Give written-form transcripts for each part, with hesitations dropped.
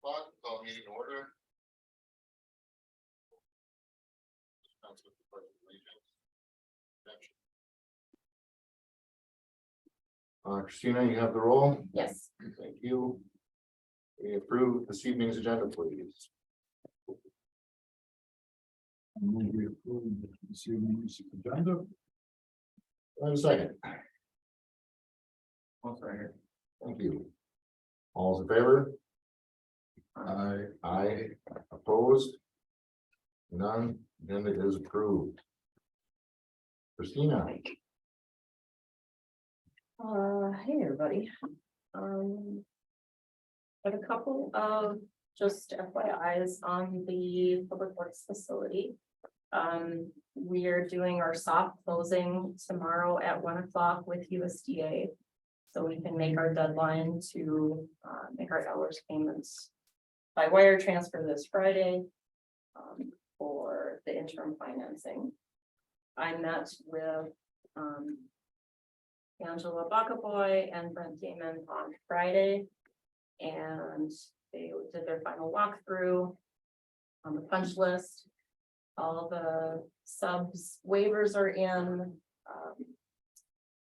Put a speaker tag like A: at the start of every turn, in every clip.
A: o'clock, call meeting to order. Christina, you have the roll.
B: Yes.
A: Thank you. We approve this evening's agenda, please.
C: We approve this evening's agenda.
A: And a second.
C: One second.
A: Thank you. All's in favor?
C: I
A: Aye. Opposed? None. Agenda is approved. Christina.
B: Hey, everybody. Got a couple of just FYIs on the Public Works facility. We are doing our soft closing tomorrow at 1 o'clock with USDA. So we can make our deadline to make our hours payments by wire transfer this Friday for the interim financing. I met with Angela Baccaboy and Brent Damon on Friday. And they did their final walkthrough on the punch list. All the subs waivers are in.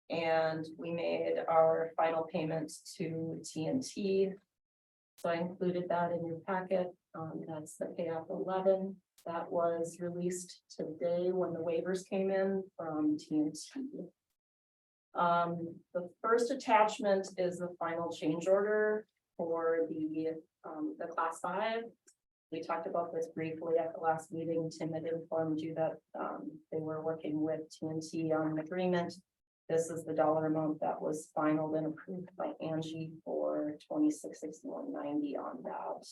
B: And we made our final payment to TNT. So I included that in your packet. That's the payoff 11 that was released today when the waivers came in from TNT. The first attachment is the final change order for the class 5. We talked about this briefly at the last meeting. Tim had informed you that they were working with TNT on an agreement. This is the dollar amount that was final and approved by Angie for $2661.90 on that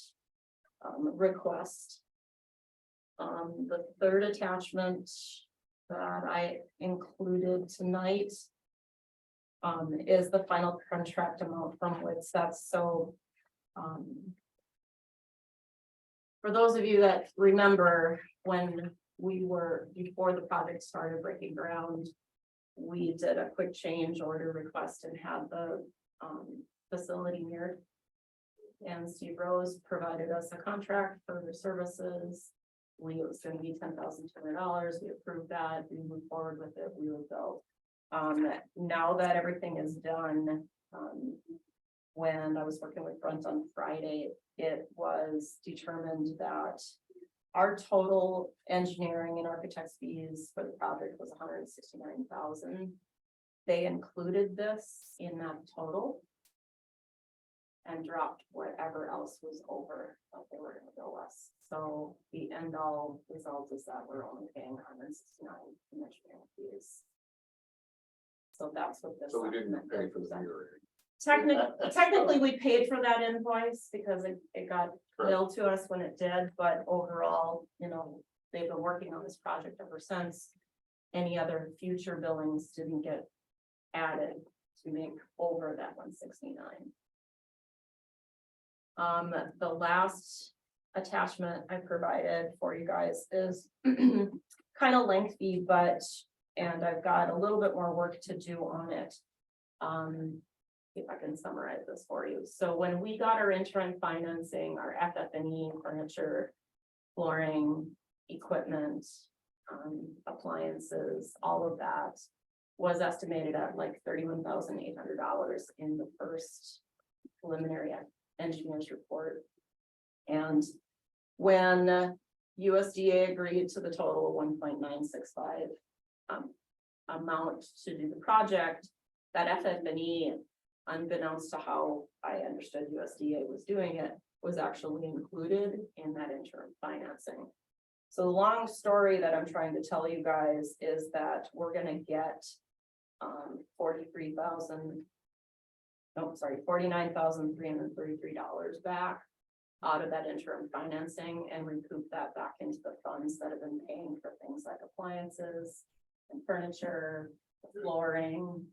B: request. The third attachment that I included tonight is the final contract amount from Woodsets. So for those of you that remember, when we were, before the project started breaking ground, we did a quick change order request and had the facility mirrored. And Steve Rose provided us a contract for their services. It was going to be $10,200. We approved that. We moved forward with it. We were built. Now that everything is done, when I was working with Brent on Friday, it was determined that our total engineering and architect's fees for the project was $169,000. They included this in that total and dropped whatever else was over what they were going to bill us. So the end all result is that we're only paying $169 in engineering fees. So that's what this.
A: So we didn't pay for the mirroring.
B: Technically, we paid for that invoice because it got billed to us when it did, but overall, you know, they've been working on this project ever since. Any other future billings didn't get added to make over that 169. The last attachment I provided for you guys is kind of lengthy, and I've got a little bit more work to do on it. If I can summarize this for you. So when we got our interim financing, our FF&E, furniture, flooring, equipment, appliances, all of that was estimated at like $31,800 in the first preliminary engineer's report. And when USDA agreed to the total of 1.965 amount to do the project, that FF&E, unbeknownst to how I understood USDA was doing it, was actually included in that interim financing. So the long story that I'm trying to tell you guys is that we're going to get $49,333 back out of that interim financing and recoup that back into the funds that have been paying for things like appliances and furniture, flooring,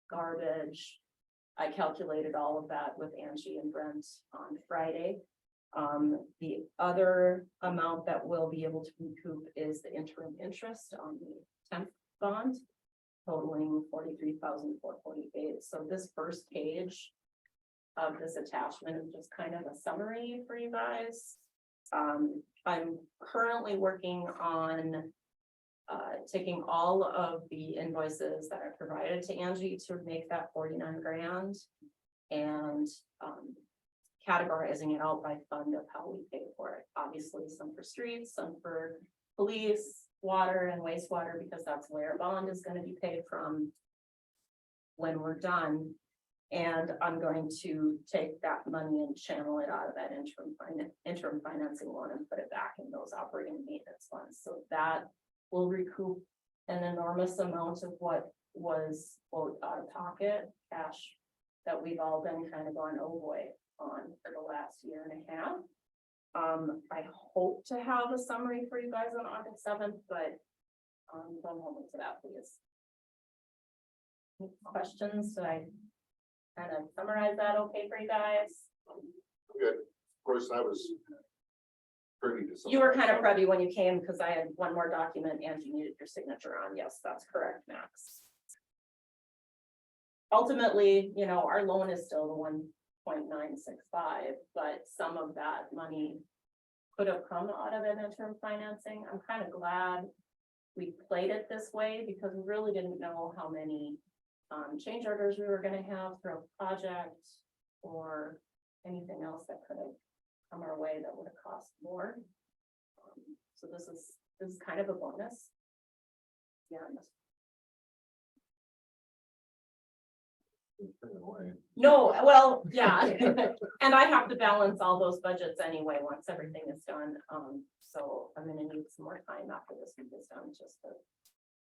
B: garbage. I calculated all of that with Angie and Brent on Friday. The other amount that we'll be able to recoup is the interim interest on the 10th bond, totaling $43,448. So this first page of this attachment is just kind of a summary for you guys. I'm currently working on taking all of the invoices that I provided to Angie to make that 49 grand. And categorizing it out by fund of how we pay for it. Obviously, some for streets, some for police, water and wastewater, because that's where bond is gonna be paid from when we're done. And I'm going to take that money and channel it out of that interim financing loan and put it back in those operating maintenance funds. So that will recoup an enormous amount of what was quote out of pocket cash that we've all been kind of going, oh boy, on for the last year and a half. I hope to have a summary for you guys on August 7th, but don't hold me to that, please. Any questions? Did I kind of summarize that okay for you guys?
A: Good. Of course, I was privy to some.
B: You were kind of privy when you came because I had one more document and you needed your signature on. Yes, that's correct, Max. Ultimately, you know, our loan is still the 1.965, but some of that money could have come out of an interim financing. I'm kind of glad we played it this way because we really didn't know how many change orders we were going to have throughout the project or anything else that could have come our way that would have cost more. So this is kind of a bonus. Yeah. No, well, yeah, and I have to balance all those budgets anyway, once everything is done, so I'm gonna need some more time after this week is done, just to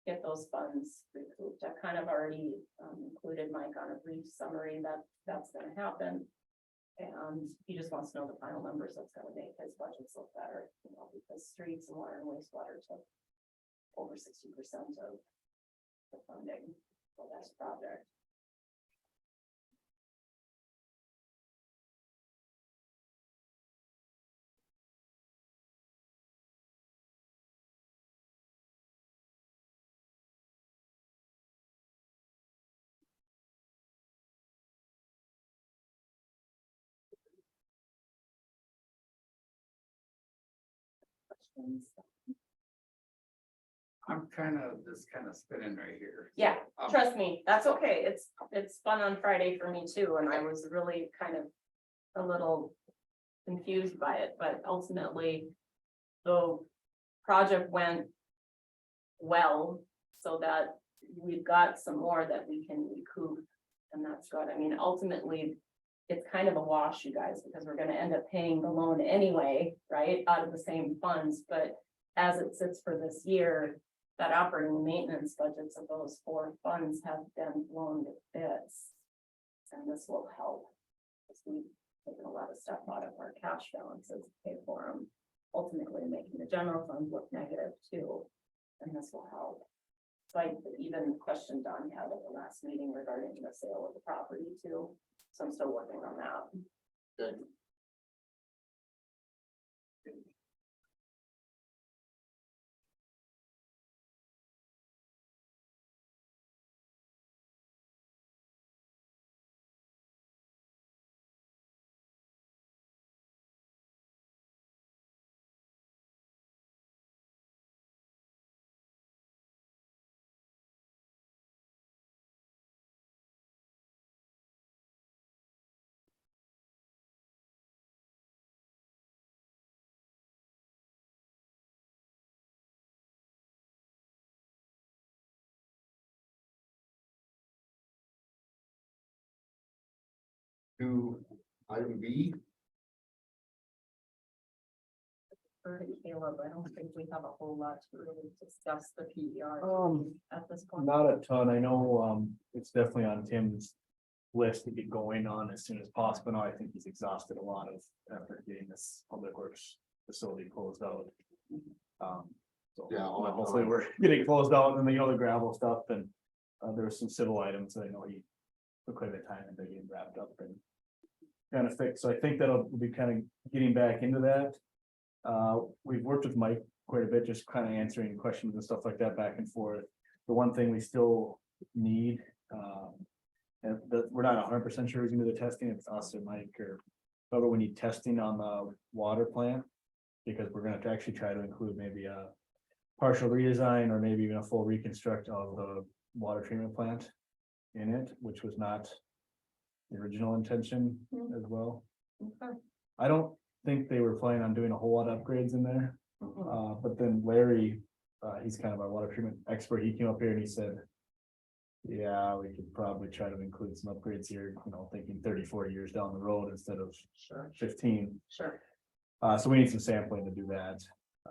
B: get those funds recouped. I've kind of already included Mike on a brief summary that's gonna happen. And he just wants to know the final numbers that's gonna make his budgets look better, you know, because streets and water and wastewater took over 60% of the funding for this project.
D: I'm just kind of spinning right here.
B: Yeah,
D: Um,
B: trust me, that's okay. It's fun on Friday for me too, and I was really kind of a little confused by it, but ultimately the project went well, so that we've got some more that we can recoup, and that's good. I mean, ultimately, it's kind of a wash, you guys, because we're gonna end up paying the loan anyway, right, out of the same funds, but as it sits for this year, that operating and maintenance budgets of those 4 funds have been blown to bits. And this will help, because we've taken a lot of stuff out of our cash balances to pay for them, ultimately making the general fund look negative too, and this will help. So I even questioned Don had at the last meeting regarding the sale of the property too, so I'm still working on that.
A: Okay. To item B.
B: For Caleb, I don't think we have a whole lot to really discuss the PER at this point.
E: Not a ton. I know, it's definitely on Tim's list to get going on as soon as possible. Now, I think he's exhausted a lot of effort getting this public works facility closed out. So
A: Yeah,
E: hopefully we're getting closed out and then, you know, the gravel stuff and, there were some civil items that I know he took quite a bit of time and they getting wrapped up and kind of fixed. So I think that'll be kind of getting back into that. We've worked with Mike quite a bit, just kind of answering questions and stuff like that back and forth. The one thing we still need, And that, we're not 100% sure who's gonna do the testing, it's us or Mike or, whoever we need testing on the water plant. Because we're gonna have to actually try to include maybe a partial redesign or maybe even a full reconstruct of the water treatment plant in it, which was not the original intention as well.
B: Okay.
E: I don't think they were planning on doing a whole lot of upgrades in there. But then Larry, he's kind of our water treatment expert, he came up here and he said. Yeah, we could probably try to include some upgrades here, you know, thinking 30, 40 years down the road instead of
B: Sure,
E: 15.
B: sure.
E: So we need some sampling to do that.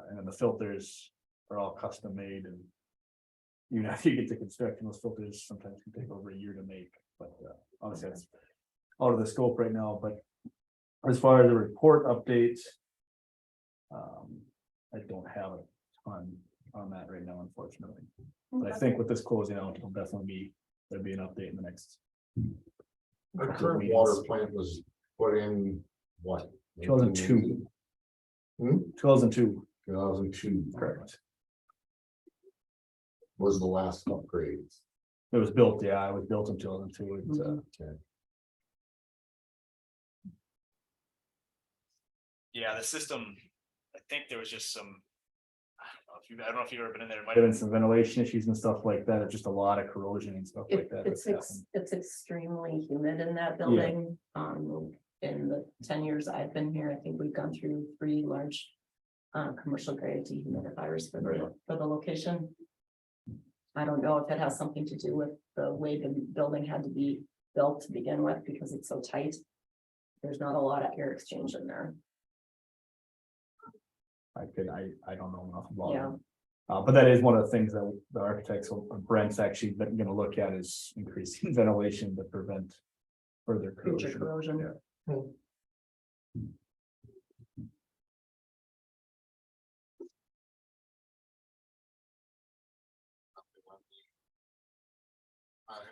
E: And then the filters are all custom made and. You know, if you get to construction, those filters sometimes can take over a year to make, but obviously that's out of the scope right now, but. As far as the report updates. I don't have a ton on that right now, unfortunately. But I think with this closing out, it'll definitely be, there'll be an update in the next.
A: The current water plant was put in what?
E: 2002.
A: Hmm?
E: 2002,
A: 2002.
E: correct.
A: Was the last upgrade.
E: It was built, yeah, it was built in 2002. It's,
A: Okay.
E: Yeah, the system, I think there was just some. I don't know if you've ever been in there, might have been some ventilation issues and stuff like that, or just a lot of corrosion and stuff like that. that's happened.
B: It's extremely humid in that building. In the 10 years I've been here, I think we've gone through 3 large. Commercial grade dehumidifiers for the location. I don't know if it has something to do with the way the building had to be built to begin with, because it's so tight. There's not a lot of air exchange in there.
E: I don't know enough about
B: Yeah.
E: it. But that is one of the things that the architects, Brent's actually gonna look at is increasing ventilation to prevent further
B: Future
E: corrosion.
B: corrosion.
E: Yeah.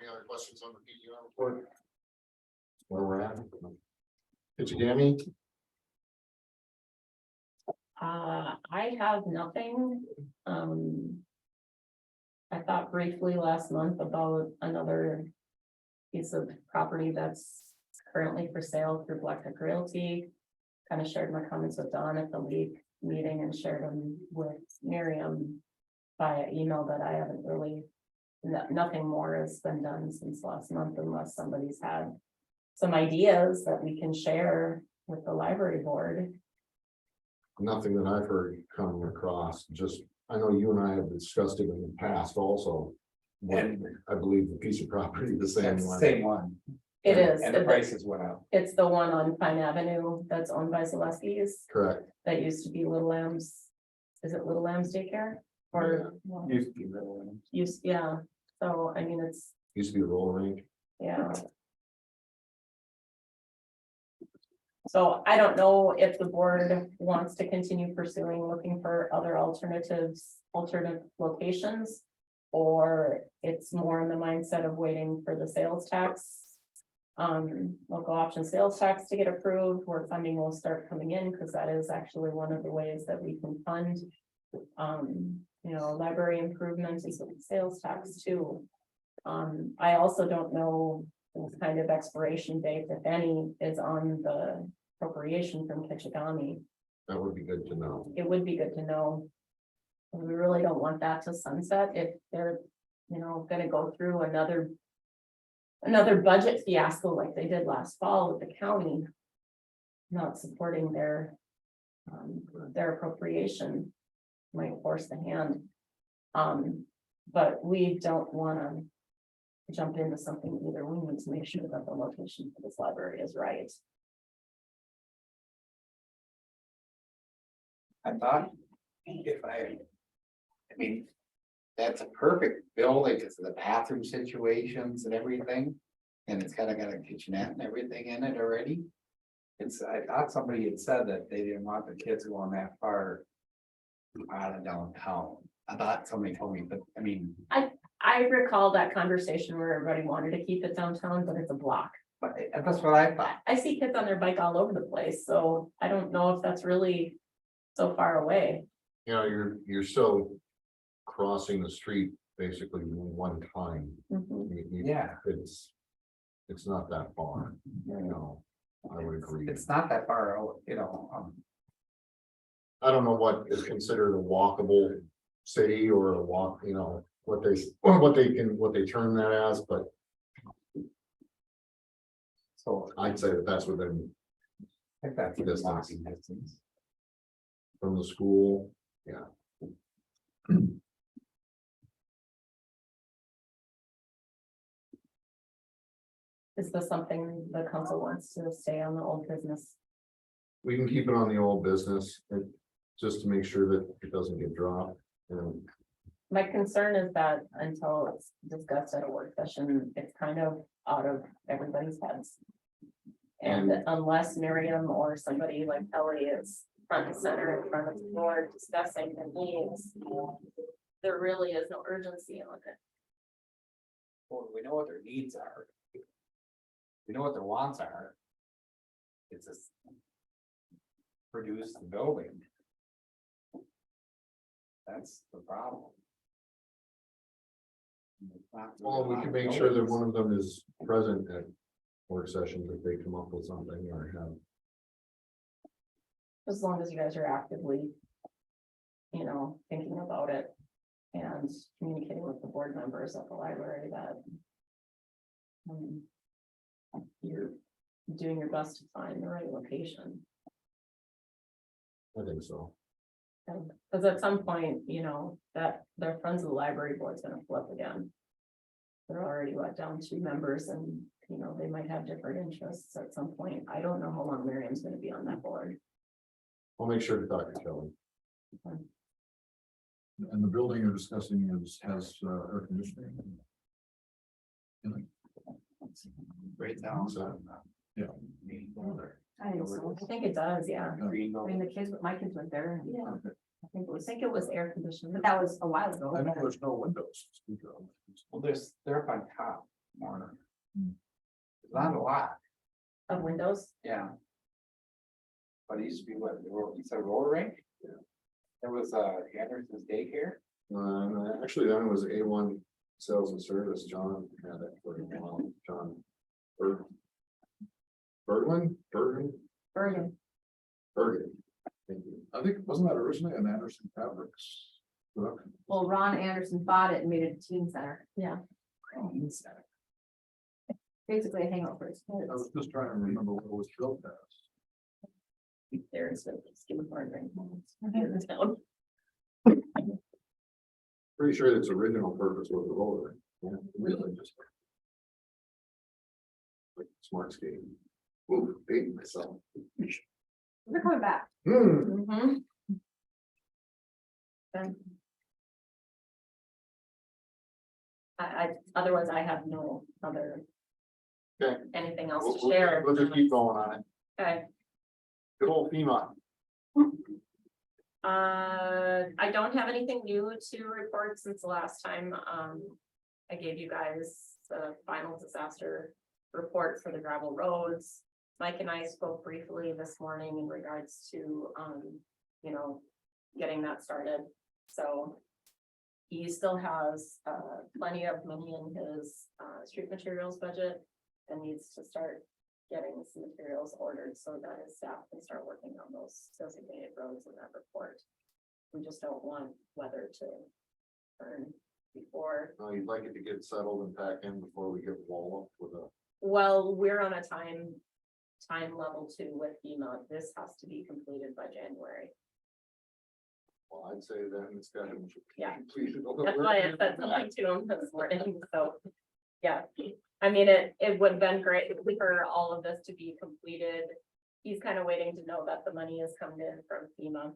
A: Any other questions on the PDR report? Where we're at? Jamie?
B: I have nothing. I thought briefly last month about another piece of property that's currently for sale through Blackduck Realty. Kind of shared my comments with Don at the league meeting and shared them with Miriam via email, but I haven't really, nothing more has been done since last month unless somebody's had some ideas that we can share with the library board.
A: Nothing that I've heard come across, just, I know you and I have discussed it in the past also. And I believe the piece of property, the same
D: That's the
A: one.
D: same one.
B: It is.
D: And the prices went up.
B: It's the one on Pine Avenue that's owned by Zaleski's.
A: Correct.
B: That used to be Little Lambs. Is it Little Lambs Daycare? Or
E: Used to be really.
B: yeah, so I mean, it's,
A: Used to be a roller rink.
B: yeah. So I don't know if the board wants to continue pursuing, looking for other alternatives, alternative locations. Or it's more in the mindset of waiting for the sales tax. Local option sales tax to get approved, where funding will start coming in, because that is actually one of the ways that we can fund. Library improvements is with sales tax too. I also don't know what kind of expiration date, if any, is on the appropriation from Kichigami.
A: That would be good to know.
B: It would be good to know. We really don't want that to sunset if they're, gonna go through another budget fiasco like they did last fall with the county. Not supporting their appropriation might force the hand. But we don't wanna jump into something either. We need to make sure that the location for this library is right.
D: I thought, I mean, that's a perfect building because of the bathroom situations and everything. And it's got a kitchenette and everything in it already. I thought somebody had said that they didn't want the kids going that far out of downtown. I thought somebody told me, but I mean.
B: I recall that conversation where everybody wanted to keep it downtown, but it's a block.
D: But that's what I thought.
B: I see kids on their bike all over the place, so I don't know if that's really so far away.
A: You're still crossing the street basically one time.
B: Mhm.
A: You-
D: Yeah.
A: It's, it's not that far, I would agree.
D: It's not that far out,
A: I don't know what is considered a walkable city or a walk, what they term that as, but
D: so
A: I'd say that that's within
D: I think that's a
A: Distance.
D: walking distance.
A: from the school, yeah.
B: Is this something the council wants to stay on the old business?
A: We can keep it on the old business, just to make sure that it doesn't get dropped,
B: My concern is that until it's discussed at a work session, it's kind of out of everybody's heads. And unless Miriam or somebody like Ellie is front and center in front of the board discussing the needs, there really is no urgency on it.
D: Well, we know what their needs are. We know what their wants are. It's just. Produce the building. That's the problem. It's not really
A: well, we
D: a lot
A: can
D: of
A: make sure that
D: buildings.
A: one of them is present at work sessions if they come up with something or have.
B: As long as you guys are actively, thinking about it and communicating with the board members at the library that you're doing your best to find the right location.
A: I think so.
B: Because at some point, that their friends of the library board's gonna flip again. They're already let down 2 members and, they might have different interests at some point. I don't know how long Miriam's gonna be on that board.
A: I'll make sure to talk to Kelly.
C: And the building you're discussing has air conditioning.
D: Right now.
A: So,
C: Yeah.
B: I think it does, yeah.
D: Green.
B: I mean, my kids went there. And,
C: Okay.
B: I think it was air conditioned, but that was a while ago.
C: I know there's no windows to speak of.
D: Well, they're up on top, Marner.
C: Hmm.
D: It's not a lot,
B: Of windows.
D: yeah. But it used to be what, it's a roller rink?
A: Yeah.
D: There was Anderson's daycare.
A: actually, that was A1 Sales and Service. John had it for a while. John Berglund.
B: Bergen.
A: Thank you.
C: I think, wasn't that originally an Anderson Fabrics production?
F: Well, Ron Anderson bought it and made it a teen center,
B: Yeah.
F: basically a hangout for his
C: I was
F: kids.
C: just trying to remember what it was built as.
B: There is a skin barn right now. In the town.
A: Pretty sure its original purpose was the roller. Yeah, really just. Like smart skating. Ooh, dating myself.
F: They're coming back.
B: Mhm. Okay. Otherwise I have no other.
A: Okay.
B: Anything else
A: We'll
B: to share.
A: we'll just keep going on it.
B: Okay,
A: Good old FEMA.
B: I don't have anything new to report since the last time, I gave you guys the final disaster report for the gravel roads. Mike and I spoke briefly this morning in regards to, getting that started, so. He still has, plenty of money in his, street materials budget and needs to start getting some materials ordered so that his staff can start working on those designated roads in that report. We just don't want weather to turn before.
A: You'd like it to get settled and back in before we get wall up with a.
B: Well, we're on a time level too with FEMA. This has to be completed by January.
A: Well, I'd say that it's got to.
B: Yeah.
A: Completed.
B: That's why I said something to him this morning, so, yeah. I mean, it would have been great for all of this to be completed. He's kind of waiting to know that the money is coming in from FEMA.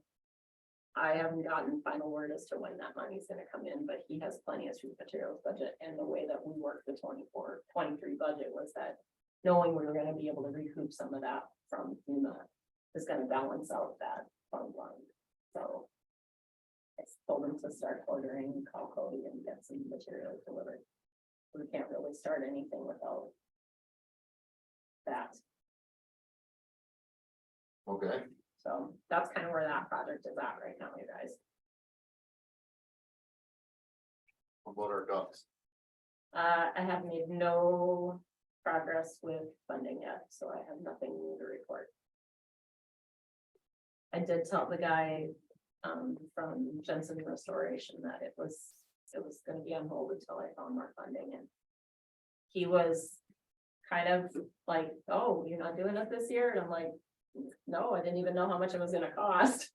B: I haven't gotten final word as to when that money is gonna come in, but he has plenty of street materials budget, and the way that we worked the 24-23 budget was that knowing we were gonna be able to recoup some of that from FEMA is gonna balance out that fund line, so. I told him to start ordering, call Cody and get some materials delivered. We can't really start anything without that,
A: Okay,
B: so that's kind of where that project is at right now, you guys.
A: what about our ducks?
B: I have made no progress with funding yet, so I have nothing new to report. I did tell the guy, from Jensen Restoration that it was gonna be on hold until I found more funding, and he was kind of like, oh, you're not doing it this year? And I'm like, no, I didn't even know how much it was gonna cost.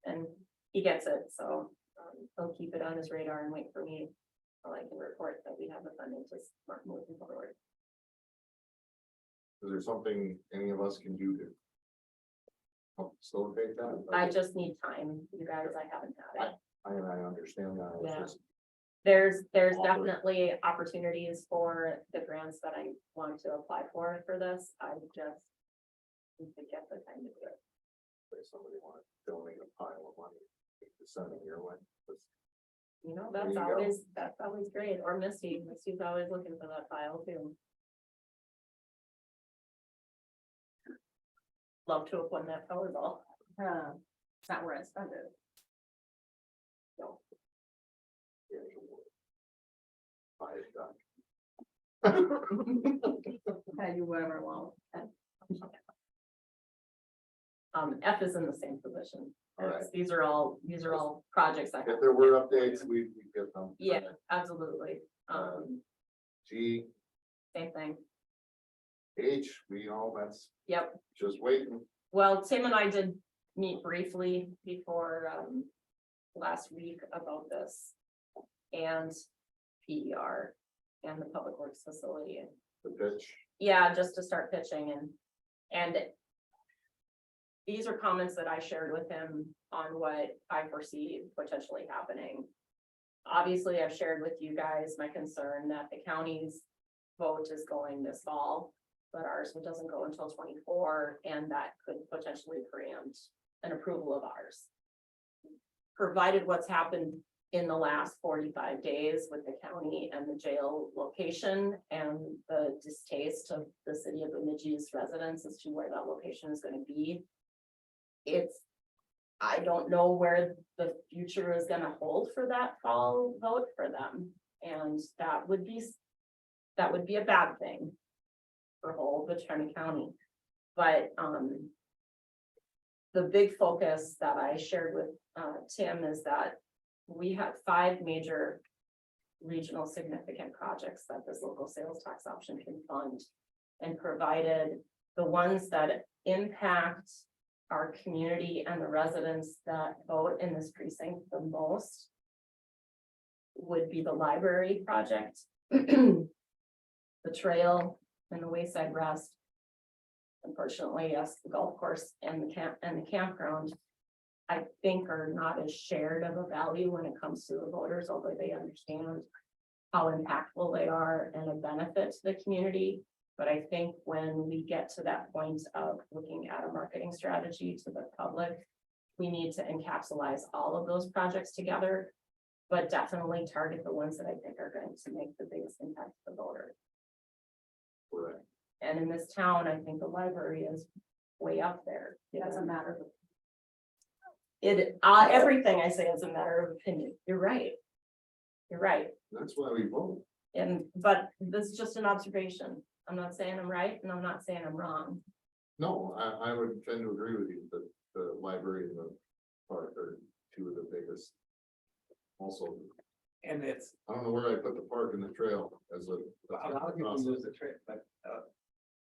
B: And he gets it, so he'll keep it on his radar and wait for me, so I can report that we have the funding to start moving forward.
A: Is there something any of us can do to help facilitate that?
B: I just need time, you guys, I haven't had it.
A: I understand that. It's
B: Yeah.
A: just-
B: There's
A: Awesome.
B: definitely opportunities for the grants that I want to apply for this. I just need to get the time to do it.
A: If somebody wanted to donate a pile of money, to send it your way.
B: You know,
A: There you go.
B: that's always great. Or Misty's always looking for that file too. Love to have won that Powerball.
F: It's not where I spent it.
A: Buy it done.
F: I do whatever I want.
B: F is in the same position.
A: All right.
B: These are all projects I have.
A: If there were updates, we get them.
B: Yeah, absolutely.
A: G,
B: Same thing.
A: H, that's
B: Yep.
A: just waiting.
B: Well, Tim and I did meet briefly before, last week about this. And PER and the Public Works Facility.
A: The pitch.
B: Yeah, just to start pitching and these are comments that I shared with him on what I foresee potentially happening. Obviously, I've shared with you guys my concern that the county's vote is going this fall, but ours doesn't go until 24, and that could potentially preempt an approval of ours. Provided what's happened in the last 45 days with the county and the jail location and the distaste of the city of Bemidji's residents as to where that location is gonna be. I don't know where the future is gonna hold for that fall vote for them. And that would be a bad thing for whole Buchanan County. But, the big focus that I shared with, Tim is that we have 5 major regional significant projects that this local sales tax option can fund. And provided the ones that impact our community and the residents that vote in this precinct the most would be the library project, the trail and the Wayside Rest. Unfortunately, yes, the golf course and the campground, I think are not as shared of a value when it comes to the voters, although they understand how impactful they are and a benefit to the community. But I think when we get to that point of looking at a marketing strategy to the public, we need to encapsulate all of those projects together, but definitely target the ones that I think are going to make the biggest impact to the voter.
A: Correct.
B: And in this town, I think the library is way up there.
F: That's a matter of.
B: Everything I say is a matter of opinion. You're right. You're right.
A: That's why we vote.
B: But this is just an observation. I'm not saying I'm right and I'm not saying I'm wrong.
A: No, I would tend to agree with you that the library and the park are 2 of the biggest. Also,
D: And it's,
A: I don't know where I put the park and the trail as a.
D: a lot of people use the trip, but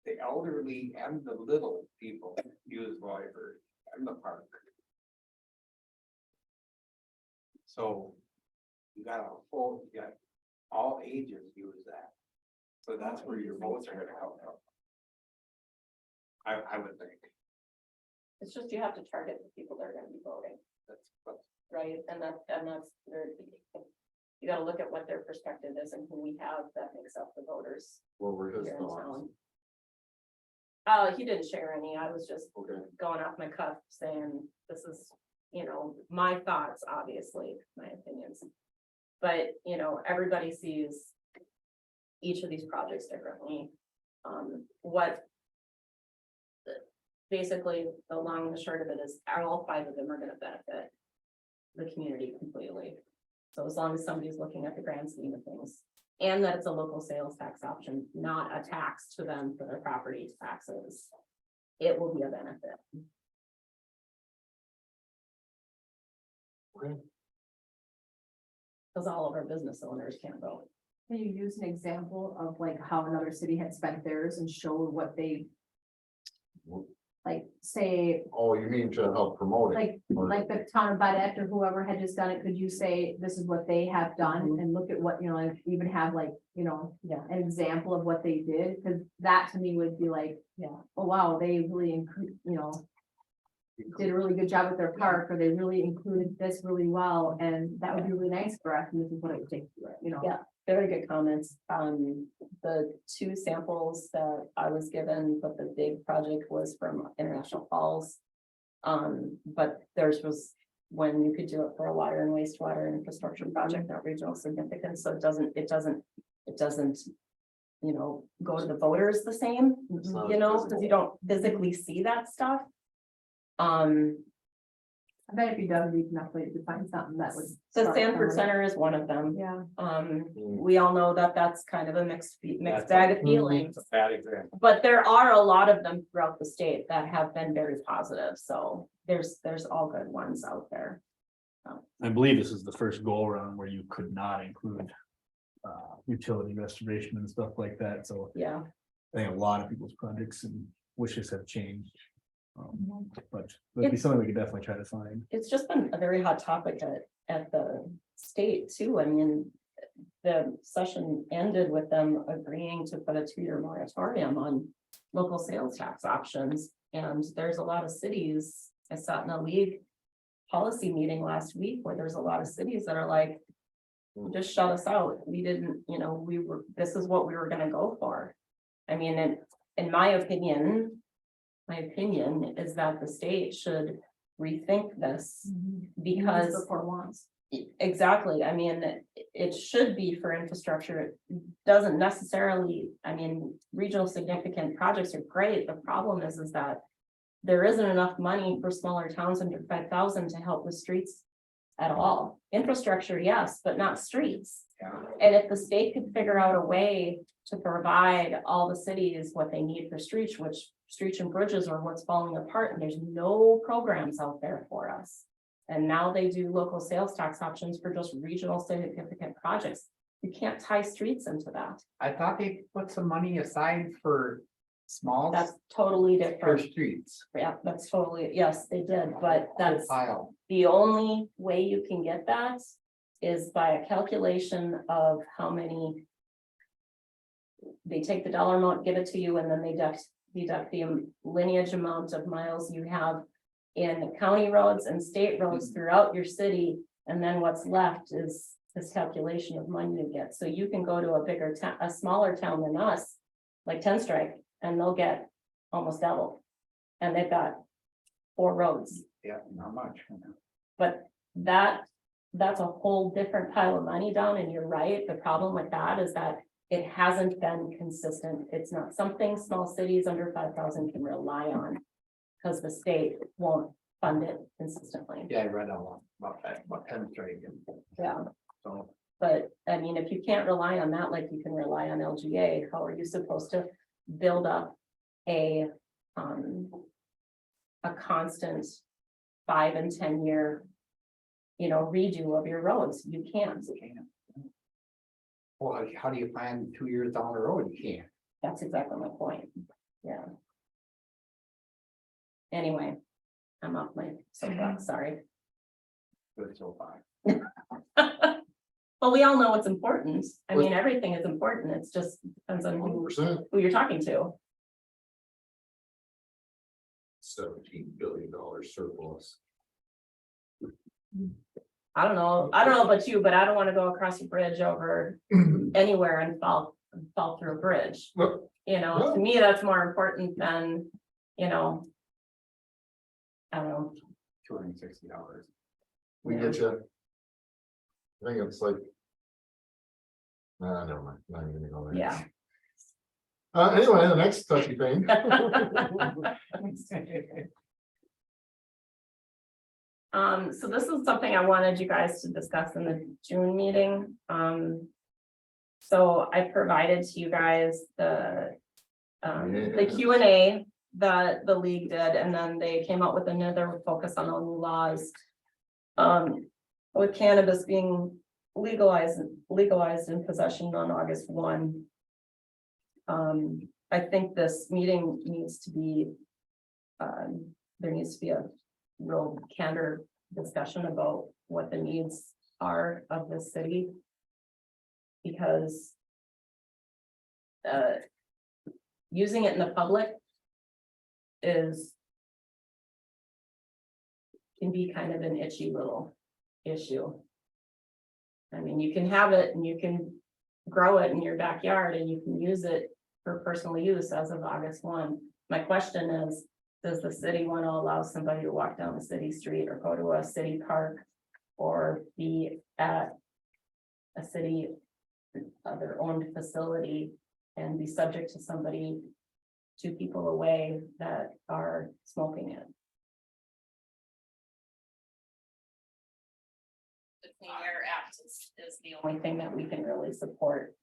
D: the elderly and the little people use the library and the park. So you got all ages use that. So that's where your votes are gonna come from. I would think.
B: It's just you have to target the people that are gonna be voting,
D: That's
B: right? And that's you gotta look at what their perspective is and who we have that makes up the voters
A: What were his
B: here in
A: thoughts?
B: town. He didn't share any. I was just
A: Okay,
B: going off my cuff saying, this is, my thoughts, obviously, my opinions. But, everybody sees each of these projects differently. Basically, the long and the short of it is all 5 of them are gonna benefit the community completely. So as long as somebody's looking at the grand scheme of things, And that it's a local sales tax option, not a tax to them for their property taxes. It will be a benefit.
A: Okay.
B: Cause all of our business owners can't vote.
F: Can you use an example of like how another city had spent theirs and show what they, like, say,
A: Oh, you mean to help promote it?
F: like,
A: Or-
F: like the town of Blackduck or whoever had just done it, could you say, this is what they have done and look at what, you know, like even have like, you know,
B: Yeah.
F: an example of what they did, because that to me would be like,
B: Yeah.
F: oh, wow, they really, you know, did a really good job with their park, or they really included this really well, and that would be really nice for us, and this is what it would take to do it, you know?
B: Yeah. Very good comments. The two samples that I was given, but the big project was from International Falls. But theirs was when you could do it for a water and wastewater infrastructure project, not regional significance, so it doesn't. You know, go to the voters the same,
A: It's not
B: you know, because
A: visible.
B: you don't physically see that stuff.
F: I bet if you dug deep enough, you could find something that was.
B: The Sanford Center is one of them.
F: Yeah.
B: We all know that that's kind of a mixed
D: That's
B: bag of
D: a-
B: feelings.
D: It's a bad example.
B: But there are a lot of them throughout the state that have been very positive, so there's all good ones out there.
E: I believe this is the first go around where you could not include. Utility restoration and stuff like that, so
B: Yeah,
E: I think a lot of people's projects and wishes have changed. But that'd be something we could definitely try to find.
B: it's just been a very hot topic at the state too. I mean, the session ended with them agreeing to put a 2-year moratorium on local sales tax options. And there's a lot of cities, I sat in a league policy meeting last week where there's a lot of cities that are like, just shut us out. We didn't, you know, this is what we were gonna go for. I mean, in my opinion is that the state should rethink this because
F: Before once.
B: exactly, I mean, it should be for infrastructure. It doesn't necessarily, I mean, regional significant projects are great. The problem is that there isn't enough money for smaller towns under 5,000 to help with streets at all. Infrastructure, yes, but not streets.
D: Yeah.
B: And if the state could figure out a way to provide all the cities what they need for streets, which streets and bridges are what's falling apart, and there's no programs out there for us. And now they do local sales tax options for just regional significant projects. You can't tie streets into that.
D: I thought they put some money aside for small.
B: That's totally
D: For
B: different.
D: streets.
B: Yeah, that's totally, yes, they did, but that's
D: Pile.
B: the only way you can get that is by a calculation of how many. They take the dollar amount, give it to you, and then they deduct the lineage amount of miles you have in county roads and state roads throughout your city. And then what's left is this calculation of money you get. So you can go to a bigger town, a smaller town than us, like 10 Strike, and they'll get almost double. And they've got 4 roads.
D: Yeah, not much.
B: But that's a whole different pile of money down, and you're right, the problem with that is that it hasn't been consistent. It's not something small cities under 5,000 can rely on. Because the state won't fund it consistently.
D: Yeah, I read a lot about that, about penetrating.
B: Yeah,
D: So,
B: but I mean, if you can't rely on that, like you can rely on LGA, how are you supposed to build up a constant 5 and 10 year, you know, redo of your roads? You can't.
D: well, how do you plan 2 years down the road? You can't.
B: That's exactly my point. Yeah. Anyway, I'm off my soapbox, sorry.
D: Good so far.
B: Well, we all know what's important. I mean, everything is important. It's just depends on
A: 100%,
B: who you're talking to.
A: $17 billion surplus.
B: I don't know about you, but I don't want to go across a bridge over anywhere and fall through a bridge.
A: Look,
B: You know, to me, that's more important than, you know. I don't know.
D: $260.
A: we get you. I think it's like. Nah, never mind, not even gonna go there.
B: Yeah.
A: Anyway, the next touchy thing.
B: So this is something I wanted you guys to discuss in the June meeting. So I provided to you guys the
A: Yes.
B: Q&A that the league did, and then they came out with another focus on the new laws. With cannabis being legalized in possession on August 1. I think this meeting needs to be, there needs to be a real candor discussion about what the needs are of the city. Because using it in the public can be kind of an itchy little issue. I mean, you can have it and you can grow it in your backyard and you can use it for personal use as of August 1. My question is, does the city want to allow somebody to walk down the city street or go to a city park or be at a city, their own facility, and be subject to somebody 2 people away that are smoking it? The Clean Air Act is the only thing that we can really support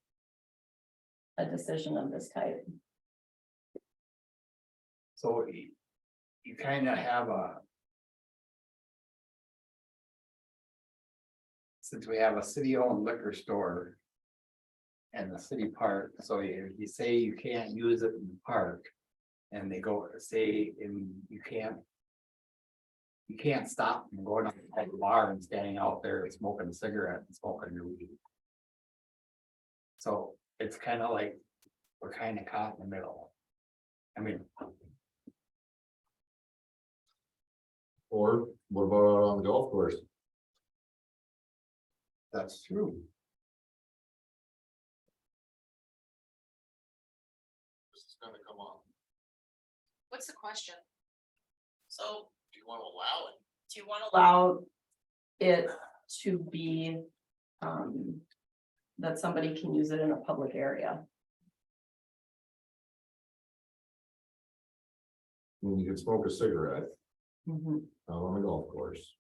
B: a decision of this type.
D: So you kind of have since we have a city-owned liquor store and the city park, so you say you can't use it in the park, and they go say, you can't stop from going up to the bar and standing out there and smoking a cigarette and smoking your weed. So it's kind of like we're kind of caught in the middle. I mean,
A: Or what about out on the golf course?
D: that's true.
A: This is gonna come on.
B: What's the question? So
A: Do you wanna allow it?
B: do you want to allow it to be, that somebody can use it in a public area?
A: I mean, you can smoke a cigarette out on the golf course.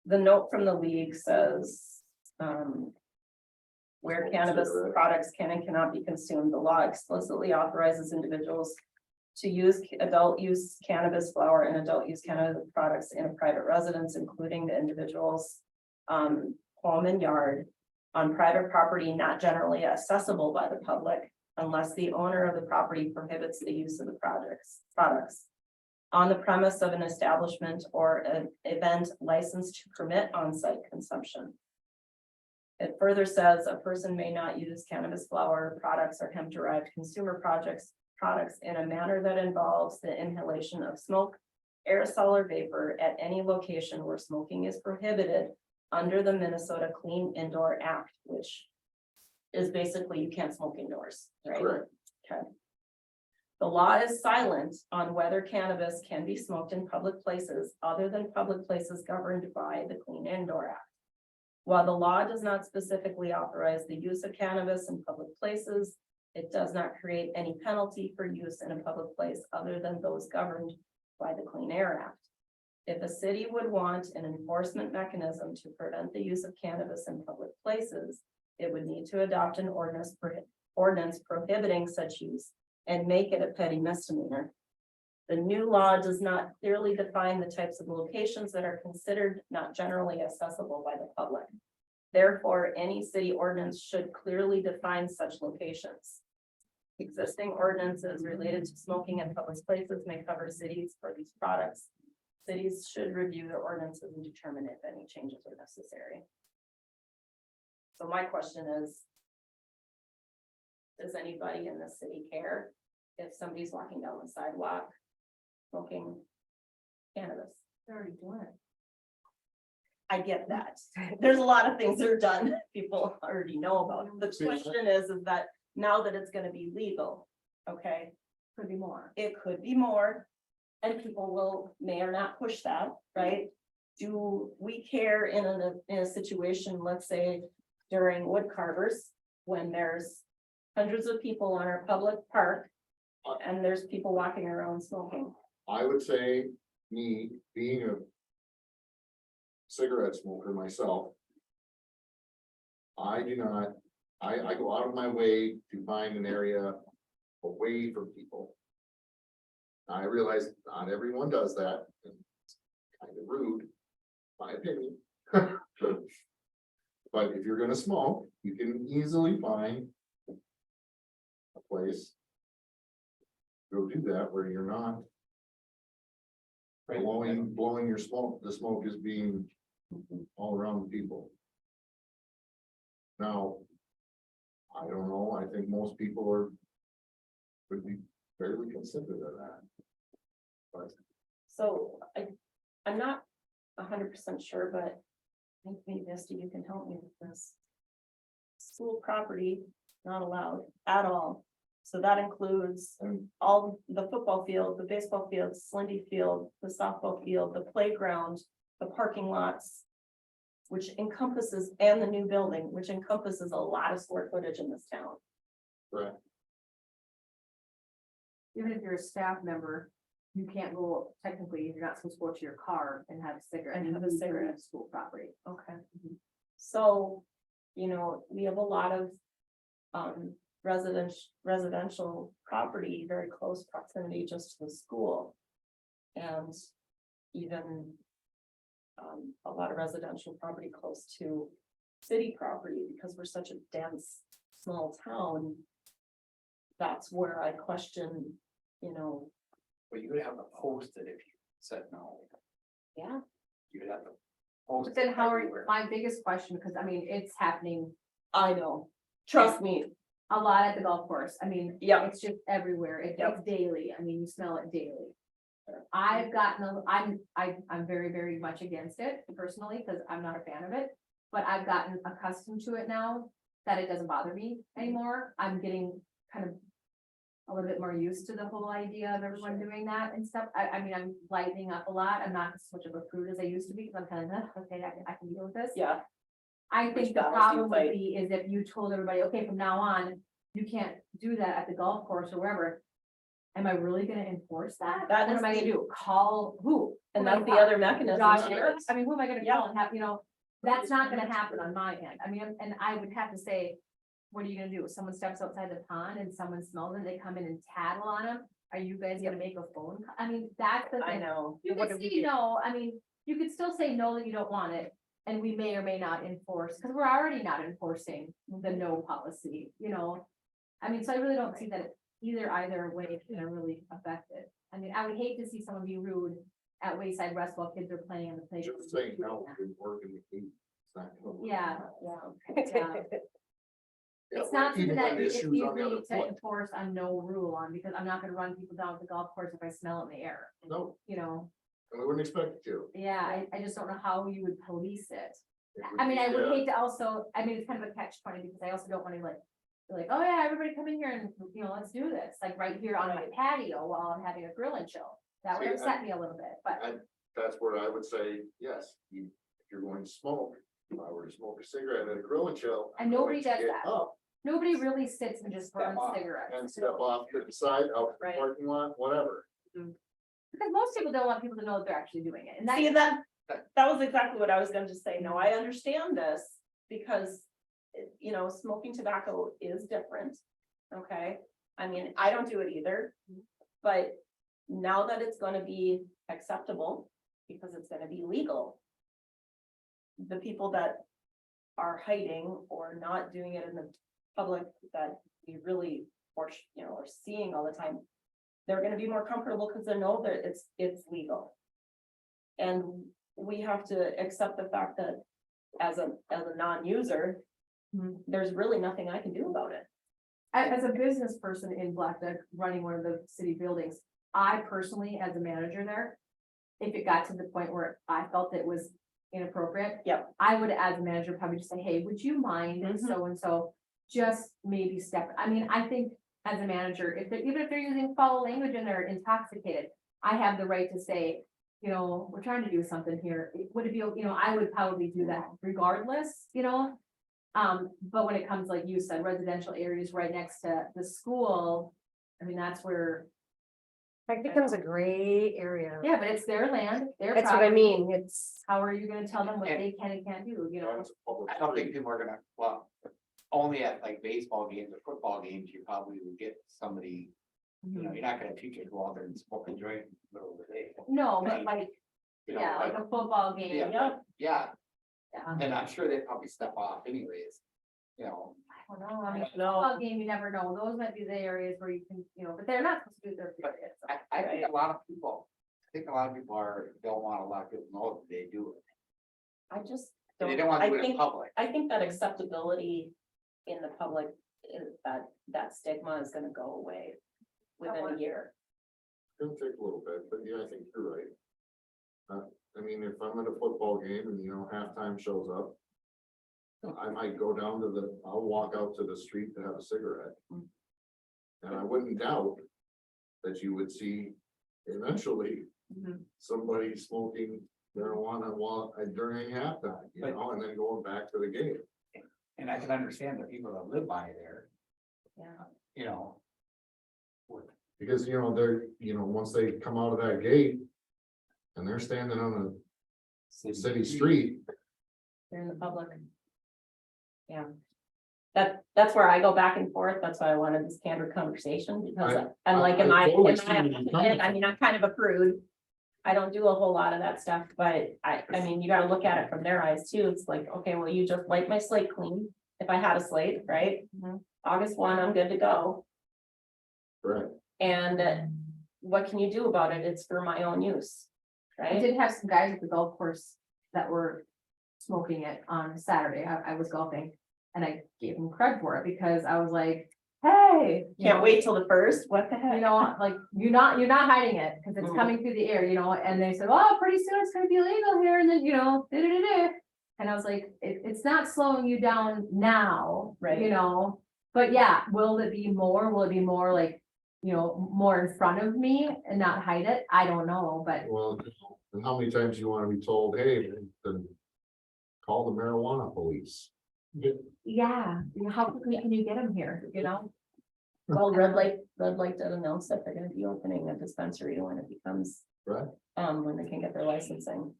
B: The note from the league says, where cannabis products can and cannot be consumed, the law explicitly authorizes individuals to use adult use cannabis flower and adult use cannabis products in a private residence, including the individual's home and yard on private property not generally accessible by the public unless the owner of the property prohibits the use of the products on the premise of an establishment or an event licensed to permit on-site consumption. It further says a person may not use cannabis flower products or hemp-derived consumer products in a manner that involves the inhalation of smoke, aerosol, or vapor at any location where smoking is prohibited under the Minnesota Clean Indoor Act, which is basically you can't smoke indoors, right?
A: Correct.
B: Okay. The law is silent on whether cannabis can be smoked in public places other than public places governed by the Clean Indoor Act. While the law does not specifically authorize the use of cannabis in public places, it does not create any penalty for use in a public place other than those governed by the Clean Air Act. If a city would want an enforcement mechanism to prevent the use of cannabis in public places, it would need to adopt an ordinance prohibiting such use and make it a petty misdemeanor. The new law does not clearly define the types of locations that are considered not generally accessible by the public. Therefore, any city ordinance should clearly define such locations. Existing ordinances related to smoking in public places may cover cities for these products. Cities should review their ordinances and determine if any changes are necessary. So my question is, does anybody in the city care if somebody's walking down the sidewalk smoking cannabis?
F: They're already doing it.
B: I get that. There's a lot of things that are done, people already know about. The
A: See,
B: question is that now that it's gonna be legal, okay,
F: Could be more.
B: it could be more. And people may or not push that, right? Do we care in a situation, let's say during wood carvers, when there's hundreds of people on our public park and there's people walking around smoking?
A: I would say, me being a cigarette smoker myself, I do not I go out of my way to find an area away from people. I realize not everyone does that, and it's kind of rude, my opinion. But if you're gonna smoke, you can easily find a place. Go do that where you're not blowing your smoke, the smoke is being all around the people. Now, I don't know, I think most people would be fairly considerate of that. But
B: So I'm not 100% sure, but I think maybe Misty, you can help me with this. School property, not allowed at all. So that includes
A: and
B: all the football field, the baseball field, Slindy field, the softball field, the playground, the parking lots. Which encompasses, and the new building, which encompasses a lot of square footage in this town.
A: correct,
F: Even if you're a staff member, you can't go, technically, you're not supposed to go to your car and have a cigarette.
B: And have a
F: you
B: cigarette.
F: at School property.
B: Okay. So, you know, we have a lot of residential property, very close proximity just to the school. And even a lot of residential property close to city property, because we're such a dense, small town. That's where I question, you know,
D: Well, you would have to post it if you said no.
B: yeah,
D: You'd have to. Post
F: But then
D: it
F: how are,
D: everywhere.
F: my biggest question, because I mean, it's happening
B: I know, trust me,
F: a lot at the golf course. I mean,
B: yeah,
F: it's just everywhere. It's
B: Yep.
F: daily. I mean, you smell it daily. I've gotten, I'm very, very much against it personally, because I'm not a fan of it. But I've gotten accustomed to it now that it doesn't bother me anymore. I'm getting kind of a little bit more used to the whole idea of everyone doing that and stuff. I mean, I'm lightening up a lot. I'm not as much of a prude as I used to be, because I'm kind of, okay, I can deal with this.
B: yeah,
F: I
B: Which
F: think the
B: battles do you
F: problem would
B: fight?
F: be is if you told everybody, okay, from now on, you can't do that at the golf course or wherever. Am I really gonna enforce that?
B: That
F: What
B: is
F: am I gonna do? Call who?
B: and
F: Who am I
B: that's the
F: gonna
B: other
F: call?
B: mechanism.
F: Josh
B: too.
F: Harris? I mean, who am I gonna
B: Yeah.
F: call and have, that's not gonna happen on my end. I mean, and I would have to say, what are you gonna do? If someone steps outside the pond and someone smells it, they come in and tattle on them. Are you guys gonna make a phone? I mean, that's the
B: I
F: thing.
B: know.
F: You
B: What
F: could
B: do we
F: say
B: do?
F: no, I mean, you could still say no that you don't want it, and we may or may not enforce, because we're already not enforcing the no policy, I mean, so I really don't see that either way it's gonna really affect it. I mean, I would hate to see someone be rude at Wayside Rest while kids are playing on the playground.
A: just saying no, would work in the heat. It's not gonna work.
F: Yeah,
B: Yeah.
A: Yeah,
F: it's not
A: even
F: something that
A: when the
F: it's
A: shoe's on the other
F: easy to
A: foot.
F: enforce a no rule on, because I'm not gonna run people down at the golf course if I smell it in the air,
A: No,
F: you know?
A: and we wouldn't expect you to.
F: Yeah, I just don't know how you would police it.
A: It would
F: I mean, I
A: be,
F: would hate to also, I mean, it's kind of a catch 20, because I also don't want to be like, oh yeah, everybody come in here and, let's do this, like right here on my patio while I'm having a grill and chill. That would
A: See,
F: upset me a little bit, but
A: That's where I would say, yes, if you're going to smoke, if I were to smoke a cigarette at a grill and chill.
F: And
A: I'm going
F: nobody
A: to
F: does
A: get
F: that.
A: up
F: nobody really sits and just
D: Step
F: burns
D: off
F: cigarettes.
A: and step off to the side, out the
B: Right.
A: parking lot, whatever.
F: Because most people don't want people to know that they're actually doing it, and
B: See,
F: that's,
B: that was exactly what I was going to say. No, I understand this because, smoking tobacco is different. Okay, I mean, I don't do it either, but now that it's gonna be acceptable, because it's gonna be legal. The people that are hiding or not doing it in the public that we really, are seeing all the time. They're gonna be more comfortable because they know that it's legal. And we have to accept the fact that as a non-user, there's really nothing I can do about it.
F: as a business person in Blackduck, running one of the city buildings, I personally, as a manager there, if it got to the point where I felt it was inappropriate.
B: Yep.
F: I would, as a manager, probably just say, hey, would you mind, and
B: Mhm.
F: so, just maybe step, I mean, I think as a manager, even if they're using foul language and they're intoxicated, I have the right to say, we're trying to do something here, would it be, I would probably do that regardless, but when it comes, like you said, residential areas right next to the school, I mean, that's where,
G: It becomes a gray area.
F: yeah, but it's their land, their
G: That's what I
F: property.
G: mean, it's,
F: How are you gonna tell them what
D: And-
F: they can and can't do,
A: It's a public
D: I don't think
A: street.
D: people are gonna, well, only at like baseball games or football games, you probably would get somebody, you know, you're not gonna teach you to go out there and smoke a joint in the middle of the day.
F: No, but like,
D: You know,
F: yeah, like a football game,
D: Yeah.
F: yeah,
D: Yeah,
F: yeah.
D: and I'm sure they'd probably step off anyways, you know.
F: I don't know, I mean,
B: No.
F: football game, you never know, those might be the areas where you can, you know, but they're not supposed to do their periods. So.
D: I think a lot of people, don't want a lot of people to know that they do it.
B: I just.
D: They don't want to
B: I
D: do it in
B: think,
D: public.
B: I think that acceptability in the public, that stigma is gonna go away within a year.
A: It'll take a little bit, but yeah, I think you're right. I mean, if I'm at a football game and, halftime shows up. I might go down to I'll walk out to the street to have a cigarette.
B: Mm.
A: And I wouldn't doubt that you would see eventually
B: Mhm.
A: somebody smoking marijuana during halftime, and then going back to the game.
D: And I can understand the people that live by there,
B: Yeah.
D: you know.
A: Because, they're, once they come out of that gate. And they're standing on a city street,
B: They're in the public. Yeah. That's where I go back and forth. That's why I wanted this candid conversation because I'm like,
A: I
B: am I,
A: totally see where you're coming
B: I mean, I'm kind of a prude. I don't do a whole lot of that stuff, but I mean, you gotta look at it from their eyes too. It's like, okay, well, you just wipe my slate clean. If I had a slate, right? August 1, I'm good to go.
A: correct?
B: And what can you do about it? It's for my own use,
F: I
B: right?
F: did have some guys at the golf course that were smoking it on Saturday. I was golfing and I gave them credit for it because I was like, hey. you
B: Can't
F: know,
B: wait till the first. What the heck?
F: You know, like, you're not hiding it because it's
B: Mhm.
F: coming through the air, and they said, oh, pretty soon it's gonna be illegal here and then, da-da-da-da. And I was like, it's not slowing you down now,
B: Right.
F: But yeah, will it be more? Will it be more like, more in front of me and not hide it? I don't know, but
A: Well, and how many times you wanna be told, hey, then call the marijuana police?
F: yeah, how quickly can you get them here,
B: Well, Red Lake did announce that they're gonna be opening a dispensary when it becomes,
A: Right.
B: when they can get their licensing.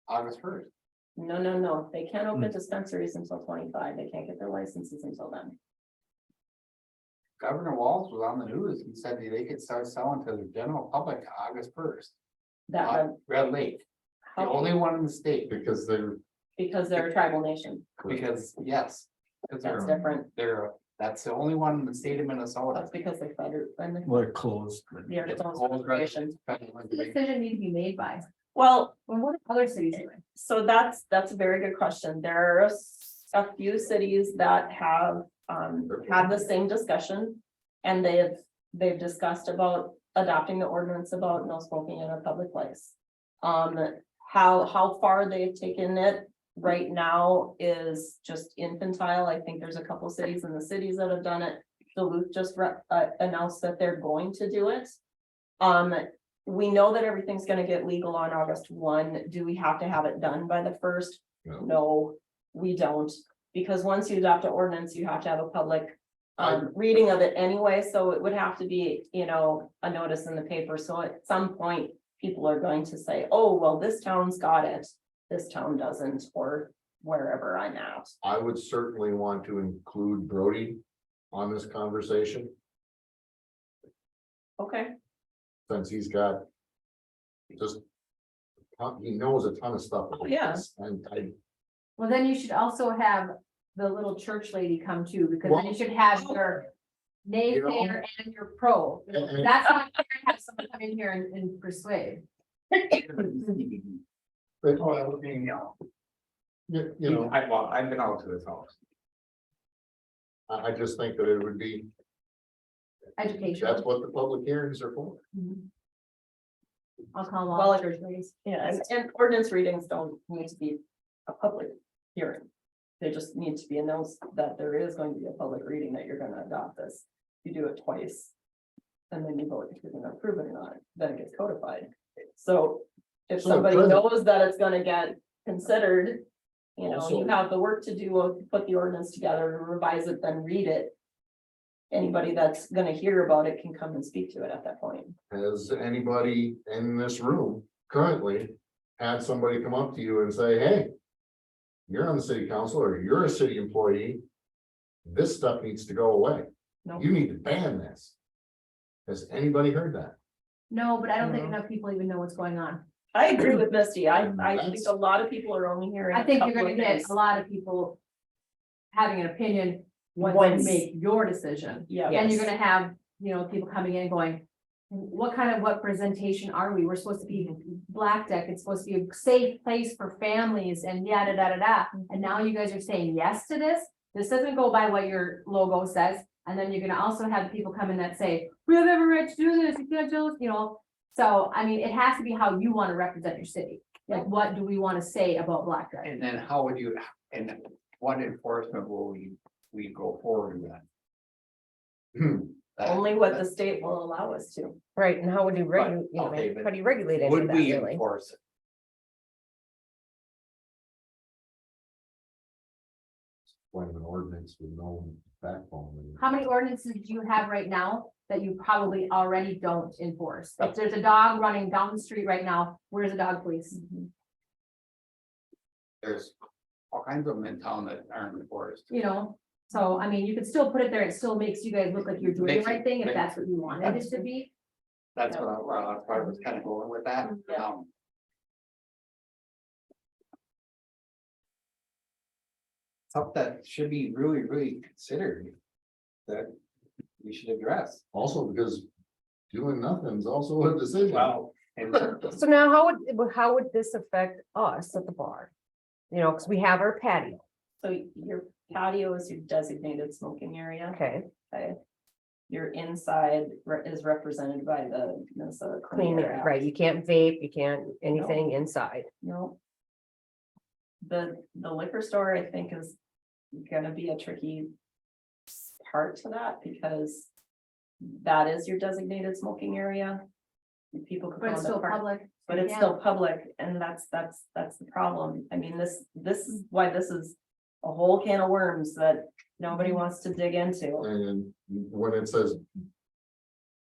D: August 1st.
B: No, they can't open dispensaries until 25. They can't get their licenses until then.
D: Governor Walz was on the news, he said they could start selling to the general public August 1st.
B: That,
D: Red Lake, the only one in the state,
A: Because they're,
B: because they're a tribal nation.
D: because, yes. Because
B: That's different.
D: that's the only one in the state of Minnesota.
B: That's because they're federal, and
E: We're closed.
B: they're
D: It's
B: its own
D: called
B: corporation.
F: the decision need to be made by?
B: Well,
F: Well, what are other cities doing?
B: so that's a very good question. There are a few cities that have had the same discussion. And they've discussed about adopting the ordinance about no smoking in a public place. How far they've taken it right now is just infantile. I think there's a couple cities in the cities that have done it. Duluth just announced that they're going to do it. We know that everything's gonna get legal on August 1. Do we have to have it done by the 1st?
A: No.
B: No, we don't, because once you adopt an ordinance, you have to have a public reading of it anyway, so it would have to be, a notice in the paper. So at some point, people are going to say, oh, well, this town's got it, this town doesn't, or wherever I'm at.
A: I would certainly want to include Brody on this conversation,
B: Okay,
A: since he's got just, he knows a ton of stuff. about
B: Oh, yeah.
A: this, And
F: Well, then you should also have the little church lady come too, because then you should have your naysayer and your pro.
A: And-
F: That's how you have someone come in here and persuade.
A: but,
D: I've been out to his house.
A: I just think that it would be, that's
F: Education.
A: what the public hearings are for.
F: I'll call them
B: Well,
F: all church ladies.
B: yeah, and ordinance readings don't need to be a public hearing. They just need to be announced that there is going to be a public reading that you're gonna adopt this. You do it twice. And then you vote if you're gonna approve it or not, then it gets codified. So if
A: So
B: somebody
A: present-
B: knows that it's gonna get considered, you
A: Also-
B: have the work to do, of put the ordinance together, revise it, then read it. Anybody that's gonna hear about it can come and speak to it at that point.
A: Has anybody in this room currently had somebody come up to you and say, hey, you're on the city council or you're a city employee, this stuff needs to go away.
B: No.
A: You need to ban this. Has anybody heard that?
F: No, but I don't think
G: No.
F: enough people even know what's going on.
B: I agree with Misty. I think
A: That's-
B: a lot of people are only hearing.
F: I
B: a
F: think you're
B: couple
F: gonna
B: of
F: get
B: things.
F: a lot of people having an opinion once you
B: Once.
F: make your decision.
B: Yeah.
F: And you're gonna have, you know, people coming in and going, what kind of representation are we? We're supposed to be Blackduck. It's supposed to be a safe place for families and yada, da, da, da. And now you guys are saying yes to this? This doesn't go by what your logo says. And then you're gonna also have people come in that say, we have every right to do this. You can't tell us, you know? So, I mean, it has to be how you wanna represent your city. Like, what do we wanna say about Blackduck?
D: And then how would you, and what enforcement will we go forward with? That-
B: Only what the state will allow us to.
G: Right, and how would you regulate,
D: okay, but
G: how do you regulate any of
D: Would
G: that
D: we
G: really?
D: enforce it?
A: Like an ordinance with no backbone.
F: How many ordinances do you have right now that you probably already don't enforce? If there's a dog running down the street right now, where's the dog police?
D: There's all kinds of them in town that aren't enforced.
F: You know, so I mean, you could still put it there. It still makes you guys look like you're doing the
D: Makes it-
F: right thing if
D: makes-
F: that's what you wanted it to be.
D: That's what I was kind of going with that.
B: Yeah.
D: Something that should be really, really considered. That we should address.
A: Also because doing nothing is also a decision.
D: Well, and
G: So now how would this affect us at the bar? You know, because we have our patio,
B: So your patio is your designated smoking area.
G: okay,
B: Okay. Your inside is represented by the Minnesota
G: clean air,
B: Act.
G: right, you can't vape, you can't, anything inside.
B: No. The liquor store, I think, is gonna be a tricky part to that because that is your designated smoking area. People could
F: But
B: go
F: it's
B: in the
F: still
B: park,
F: public.
B: but it's
F: Yeah.
B: still public, and that's the problem. I mean, this is why this is a whole can of worms that nobody wants to dig into.
A: And when it says.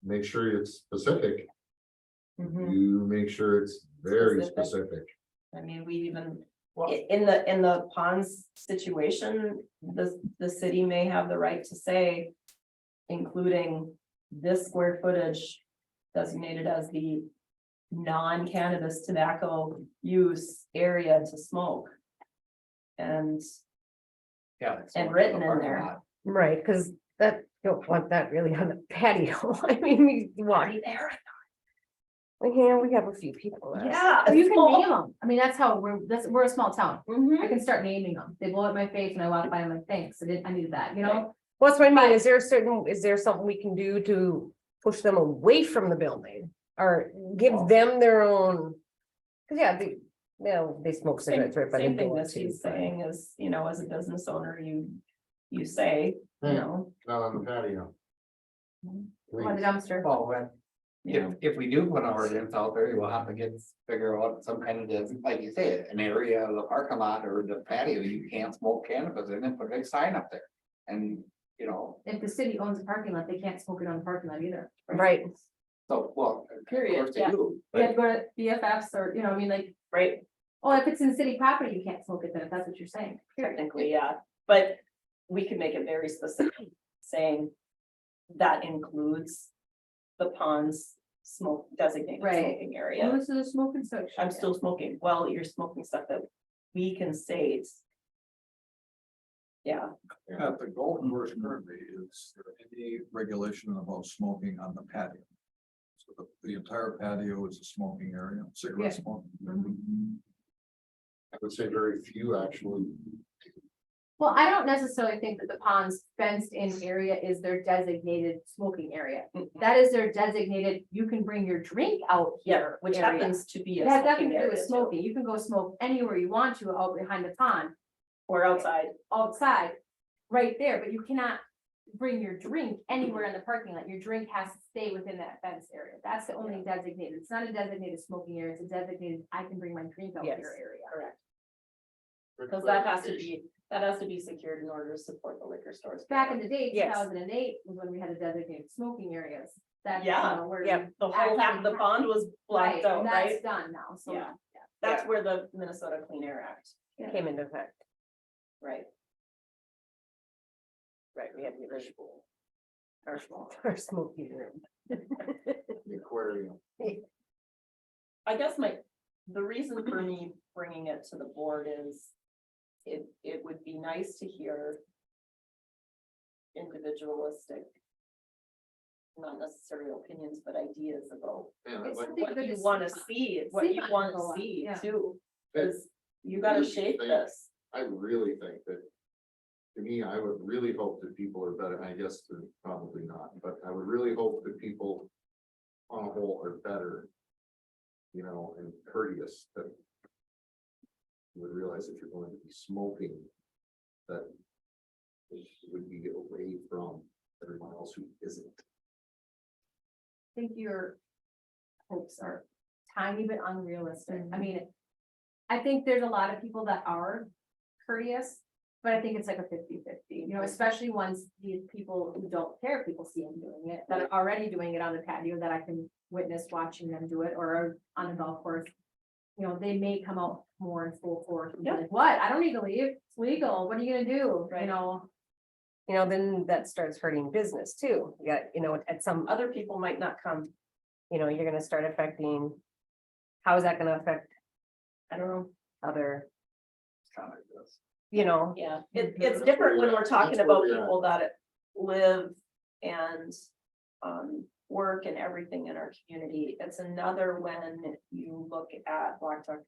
A: Make sure it's specific,
B: Mhm.
A: you make sure it's very
B: Specific.
A: specific.
B: I mean, we even, in the ponds situation, the city may have the right to say. Including this square footage designated as the non-cannabis tobacco use area to smoke. And
D: yeah.
B: And written in there.
G: Right, because that, you don't want that really on the patio, I mean, we want.
B: there.
G: Yeah, we have a few people. that-
B: Yeah.
F: Oh, you can name them. I mean, that's how we're a small town. I
B: Mhm.
F: can start naming them. They blow up my face and I walk by, I'm like, thanks, I needed that, you know?
G: Well, that's what I mean, is there something we can do to push them away from the building? Or give them their own? Cause yeah, they smoke cigarettes right by the
B: Same thing
G: door
B: that
G: too.
B: she's
G: but-
B: saying is, as a business owner, you say,
A: Not on the patio.
F: On the
A: Please.
F: dumpster.
D: Well, when,
B: you know.
D: if we do put an ordinance out there, we'll have to figure out some kind of, like you say, an area of the parking lot or the patio, you can't smoke cannabis in it, put a big sign up there. And,
F: If the city owns a parking lot, they can't smoke it on the parking lot either.
G: Right,
D: so, well.
B: Period,
D: of course they
B: yeah.
D: do,
F: You have
D: But
F: to go to BFFs or, I mean, like,
B: Right,
F: oh, if it's in city property, you can't smoke it then, if that's what you're saying.
B: technically, yeah, but we can make it very specific, saying that includes the ponds smoke designated
F: Right.
B: smoking area.
F: This is a smoking section.
B: I'm still smoking, well, you're smoking stuff that we can say it's. Yeah,
C: At the golf course currently, is there any regulation about smoking on the patio? So the entire patio is a smoking area, cigarette
F: Yeah.
C: smoking.
A: I would say very few actually.
F: Well, I don't necessarily think that the ponds fenced in area is their designated smoking area. That is their designated, you can bring your drink out
B: yeah,
F: here.
B: which
F: area.
B: happens to be a
F: It has nothing
B: smoking
F: to do
B: area
F: with
B: too,
F: smoking. You can go smoke anywhere you want to out behind the pond,
B: or outside.
F: outside, right there, but you cannot bring your drink anywhere in the parking lot. Your drink has to stay within that fence area. That's the only designated. It's not a designated smoking area. It's a designated, I can bring my drink out
B: Yes,
F: here area.
B: correct. Because that has to be secured in order to support the liquor stores.
F: Back in the day, two
G: Yes.
F: thousand and eight was when we had a designated smoking areas. That's,
B: Yeah,
F: where.
G: yep.
B: The whole half, the pond was blocked out,
F: and
B: right?
F: That's done now, so.
B: Yeah. That's where the Minnesota Clean Air Act,
G: came into effect.
B: right?
G: Right, we have the original. Our smoking room.
A: The aquarium.
B: I guess the reason for me bringing it to the board is it would be nice to hear individualistic, not necessarily opinions, but ideas about
A: Yeah,
F: It's
A: like,
F: something
B: what
F: good
B: you
F: to
B: want to
F: see.
B: see, what
F: See
B: you
F: what
B: want
F: people
B: to
F: want,
B: see
F: yeah.
B: too. Cause you gotta
A: Really
B: shape
A: think-
B: this.
A: I really think that. To me, I would really hope that people are better, I guess they're probably not, but I would really hope that people. On a whole are better. You know, and courteous that. You would realize if you're going to be smoking. That. It would be away from everyone else who isn't.
F: I think your hopes are tiny bit unrealistic. I mean, I think there's a lot of people that are courteous, but I think it's like a 50-50, you know, especially once these people who don't care if people see them doing it, that are already doing it on the patio that I can witness watching them do it, or on a golf course. You know, they may come out more in full force and be like, what? I don't need to leave. It's legal. What are you gonna do?
B: Right.
F: You know,
G: Then that starts hurting business too. You got, at some
B: Other people might not come,
G: you're gonna start affecting. How is that gonna affect
B: I don't know.
G: other,
C: Kind of this.
B: Yeah, it's
A: That's
B: different
A: where
B: when
A: we're
B: we're
A: at.
B: talking
A: That's where
B: about
A: we're at.
B: people that live and. Work and everything in our community. It's another when you look at Blackduck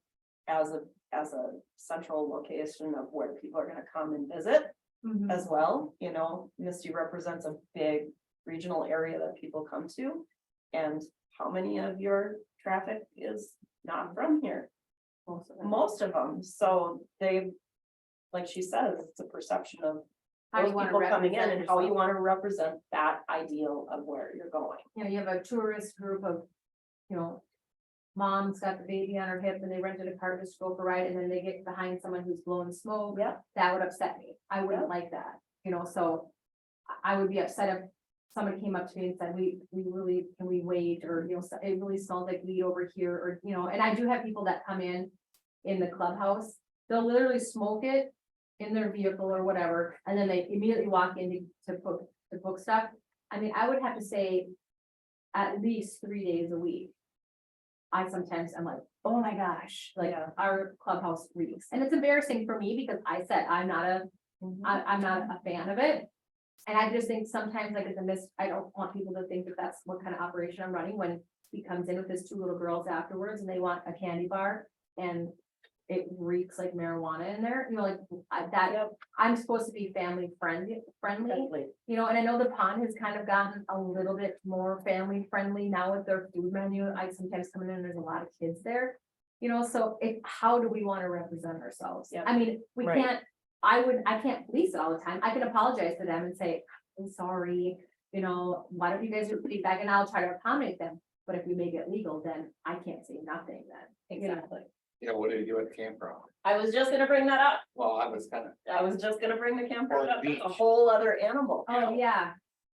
B: as a central location of where people are gonna come and visit as well, Misty represents a big regional area that people come to. And how many of your traffic is not from here? Most of them, so they, like she says, it's a perception of
F: how
B: those
F: you want to
B: people coming in
F: represent
B: and how you
F: yourself.
B: want to represent that ideal of where you're going.
F: You have a tourist group of, mom's got the baby on her hip and they rented a car just to go for a ride, and then they get behind someone who's blowing smoke.
B: Yeah.
F: That would upset me. I wouldn't like that, so I would be upset if somebody came up to me and said, we really, can we wait, or, it really smells like weed over here, or, and I do have people that come in the clubhouse, they'll literally smoke it in their vehicle or whatever, and then they immediately walk in to book stuff. I mean, I would have to say at least 3 days a week. I sometimes I'm like, oh my gosh, like
B: Yeah.
F: our clubhouse reeks, and it's embarrassing for me because I said I'm not a fan of it. And I just think sometimes like it's I don't want people to think that that's what kind of operation I'm running when he comes in with his 2 little girls afterwards and they want a candy bar and it reeks like marijuana in there, I'm supposed to be family friendly, and I know the pond has kind of gotten a little bit more family friendly now with their food menu. I sometimes come in and there's a lot of kids there. So how do we want to represent ourselves?
B: Yep.
F: I mean, we
G: Right.
F: can't, I can't police it all the time. I can apologize to them and say, I'm sorry, why don't you guys do feedback, and I'll try to accommodate them. But if we make it legal, then I can't say nothing then.
B: Exactly.
D: What do you do at the campground?
B: I was just gonna bring that up.
D: Well, I was kind of,
B: I was just gonna bring the campground
D: Or
B: up.
D: the
B: It's a
D: beach.
B: whole other animal.
F: Oh, yeah,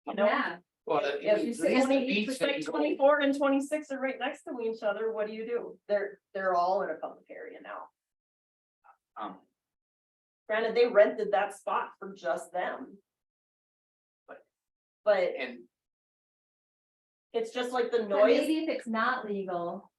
B: You know?
F: yeah.
D: well,
B: If you
D: at
B: say
D: least the beach that
B: 26,
D: you go-
B: 24 and 26 are right next to each other, what do? They're all in a public area now. Granted, they rented that spot for just them. But
D: and
B: it's just like the
F: But
B: noise.
F: maybe if it's not legal,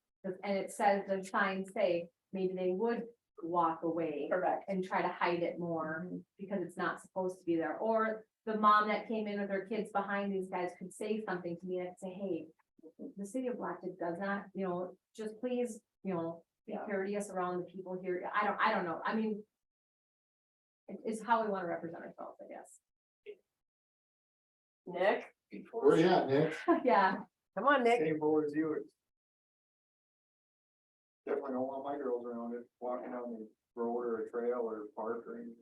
F: and it says the signs say, maybe they would walk away
B: Correct.
F: and try to hide it more because it's not supposed to be there. Or the mom that came in with her kids behind these guys could say something to me and say, hey, the city of Blackduck does not, just please, be
B: Yeah.
F: courteous around the people here. I don't know. I mean, it's how we want to represent ourselves, I guess.
B: Nick,
A: Where you at, Nick?
F: Yeah.
G: come on, Nick.
C: Same board as yours. Definitely don't want my girls around it, walking on the road or a trail or park or anything.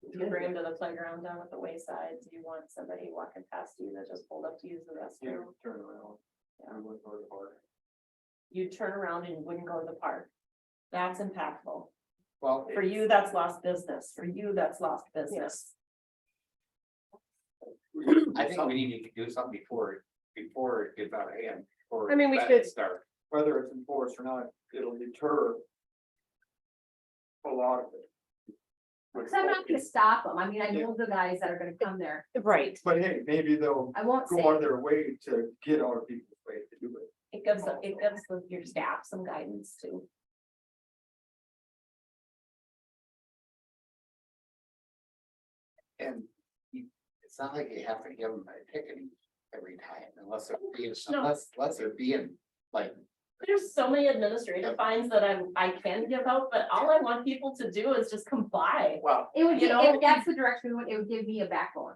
B: do you bring them to the playground down at the wayside? Do you want somebody walking past you that just pulled up to use the restroom?
C: Turn around. I went to the park.
B: You turn around and wouldn't go to the park. That's impactful.
D: well,
B: For you, that's lost business. For you, that's lost business.
D: I think we need to do something before it gets out of hand. before
G: I mean, we
D: that
G: should-
D: Start.
C: Whether it's enforced or not, it'll deter a lot of it.
F: Because I'm not gonna stop them. I mean, I know the guys that are gonna come there.
G: Right.
H: But hey, maybe they'll
F: I won't
H: go
F: say,
H: out of their way to get other people's way to do it.
B: It gives your staff some guidance too.
D: And it's not like you have to give them a ticket every time unless they're being,
B: No.
D: unless they're being like,
B: There's so many administrative fines that I can give out, but all I want people to do is just comply.
D: well,
F: it would,
B: You know-
F: if that's the direction, we went, it would give me a backbone.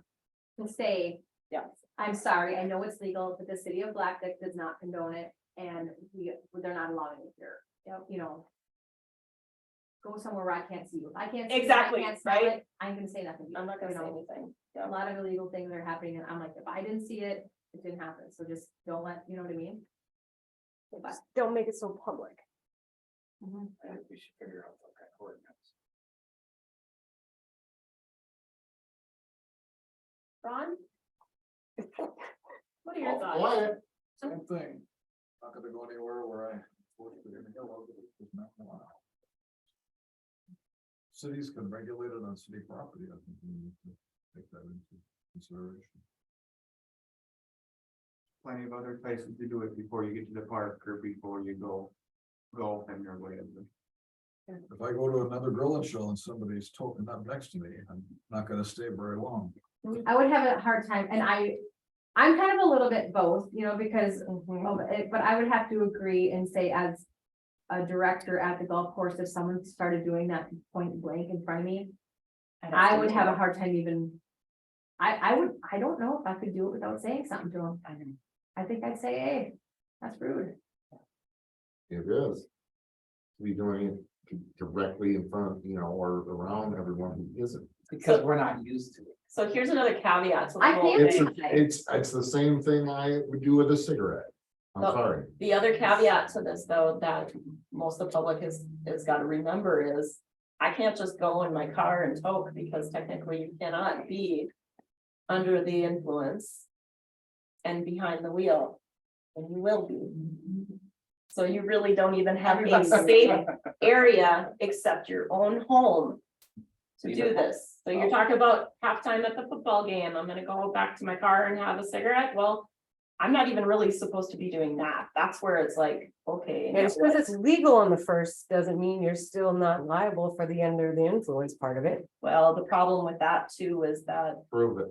F: To say,
B: Yeah.
F: I'm sorry, I know it's legal, but the city of Blackduck does not condone it, and they're not allowing it here. You know. Go somewhere where I can't see you. If I can't see you, I
B: Exactly,
F: can't smell
B: right?
F: it, I'm gonna say nothing.
B: I'm not gonna
F: You
B: say
F: know,
B: anything.
F: A lot of illegal things are happening, and I'm like, if I didn't see it, it didn't happen, so just don't let, you know what I mean? But,
G: Don't make it so public.
D: I think we should figure out what kind of ordinance.
B: Ron? What are your
A: Oh,
B: thoughts?
A: what?
C: Same thing. Not gonna go anywhere where I. We're gonna go over it, it's not gonna allow. Cities can regulate it on city property, I think we need to take that into consideration.
H: Plenty of other places to do it before you get to the park or before you go and your way.
C: If I go to another grilling show and somebody's toking up next to me, I'm not gonna stay very long.
F: I would have a hard time, and I'm kind of a little bit both, you know, because of it, but I would have to agree and say as a director at the golf course, if someone started doing that point blank in front of me, I would have a hard time even. I don't know if I could do it without saying something to them. I think I'd say, hey, that's rude.
A: It is. To be doing it directly in front of, or around everyone who isn't.
D: Because we're not used to it.
B: So here's another caveat to the
F: I
B: whole
F: can't
B: thing.
A: It's the same thing I would do with a cigarette. I'm
B: No.
A: sorry.
B: The other caveat to this, though, that most of the public has got to remember is, I can't just go in my car and toke, because technically you cannot be under the influence and behind the wheel, and you will be. So you really don't even have a safe area except your own home to do this. So you're talking about halftime at the football game, I'm gonna go back to my car and have a cigarette, well, I'm not even really supposed to be doing that. That's where it's like, okay.
G: And just because it's legal on the first, doesn't mean you're still not liable for the under the influence part of it.
B: Well, the problem with that too is that
A: Prove it.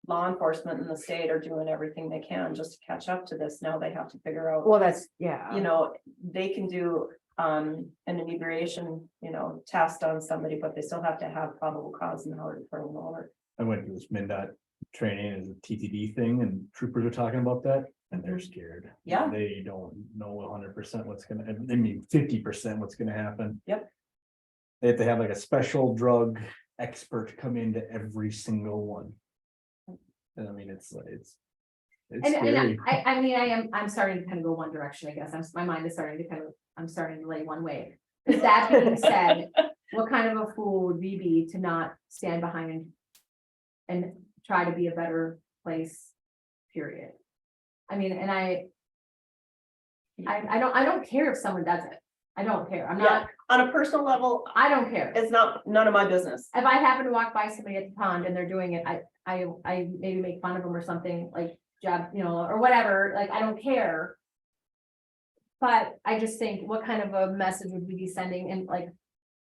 B: law enforcement in the state are doing everything they can just to catch up to this. Now they have to figure out,
G: Well, that's, yeah.
B: they can do an inebriation, test on somebody, but they still have to have probable cause in order to pull them over.
E: I went to this MinDOT training as a TTD thing and troopers are talking about that and they're scared.
B: Yeah.
E: They don't know 100% what's gonna, 50% what's gonna happen.
B: Yep.
E: They have to have like a special drug expert come into every single one. And I mean, it's
F: And
E: scary.
F: I'm starting to kind of go one direction, I guess. My mind is starting to I'm starting to lay one way. With that being said, what kind of a fool would we be to not stand behind and try to be a better place, period? I mean, and I don't care if someone does it. I don't care. I'm not,
B: On a personal level,
F: I don't care.
B: it's none of my business.
F: If I happen to walk by somebody at the pond and they're doing it, I maybe make fun of them or something, like job, or whatever, like, I don't care. But I just think, what kind of a message would we be sending, and like,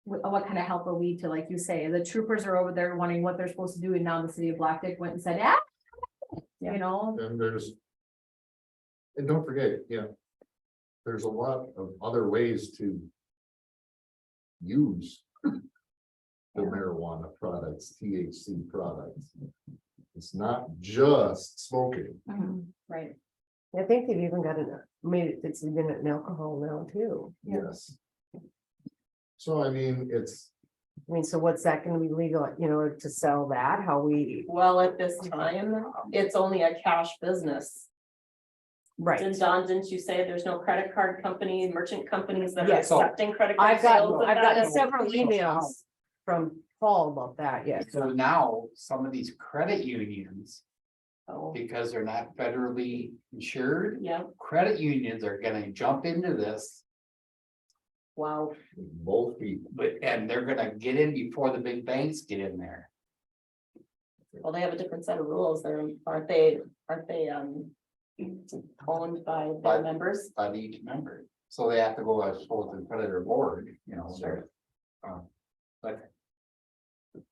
F: what kind of help are we to, like you say, the troopers are over there wanting what they're supposed to do, and now the city of Blackduck went and said,
B: Yeah.
A: And don't forget, there's a lot of other ways to use the marijuana products, THC products. It's not just smoking.
B: Right.
G: I think they've even got it's even an alcohol now too.
A: Yes. So I mean,
G: So what's that gonna be legal, to sell that, how we,
B: Well, at this time, it's only a cash business.
G: right?
B: Didn't you say there's no credit card company, merchant companies that are
G: Yes.
B: accepting credit card
G: I've gotten,
B: sales?
G: I've gotten
B: That-
G: several emails from Paul about that, yes.
D: So now some of these credit unions,
B: Oh,
D: because they're not federally insured,
B: yeah,
D: credit unions are gonna jump into this.
B: Wow.
A: Both feet.
D: but, and they're gonna get in before the big banks get in there.
B: Well, they have a different set of rules. They're, aren't they, owned by
D: By-
B: their members?
D: By each member, so they have to go, I suppose, in front of their board, you know.
B: Sure.
D: But.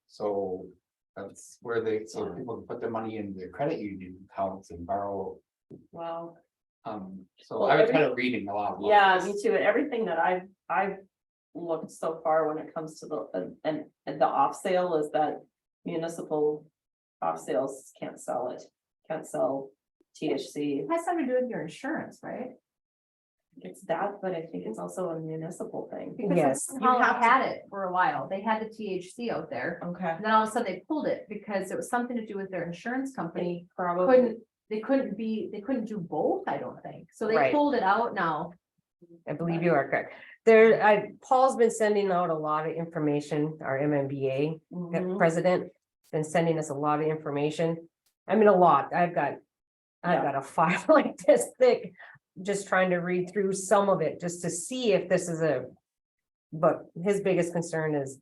D: So that's where they, so people can put their money in their credit union accounts and borrow.
B: Wow.
D: So
B: Well,
D: I was kind of reading a lot. about
B: Yeah,
D: this.
B: me too. And everything that I've looked so far when it comes to and the off sale is that municipal off sales can't sell it, can't sell THC.
F: It has something to do with your insurance, right?
B: It's that, but I think it's also a municipal thing.
F: Because
G: Yes.
F: Holland
B: have to-
F: had it for a while. They had the THC out there.
B: Okay.
F: And then all of a sudden they pulled it because it was something to do with their insurance company.
B: Probably.
F: They couldn't do both, I don't think. So they
G: Right.
F: pulled it out now.
G: I believe you are correct. Paul's been sending out a lot of information, our MMBA
B: Mhm.
G: president, been sending us a lot of information. I mean, a lot. I've got a file like this thick, just trying to read through some of it, just to see if this is but his biggest concern is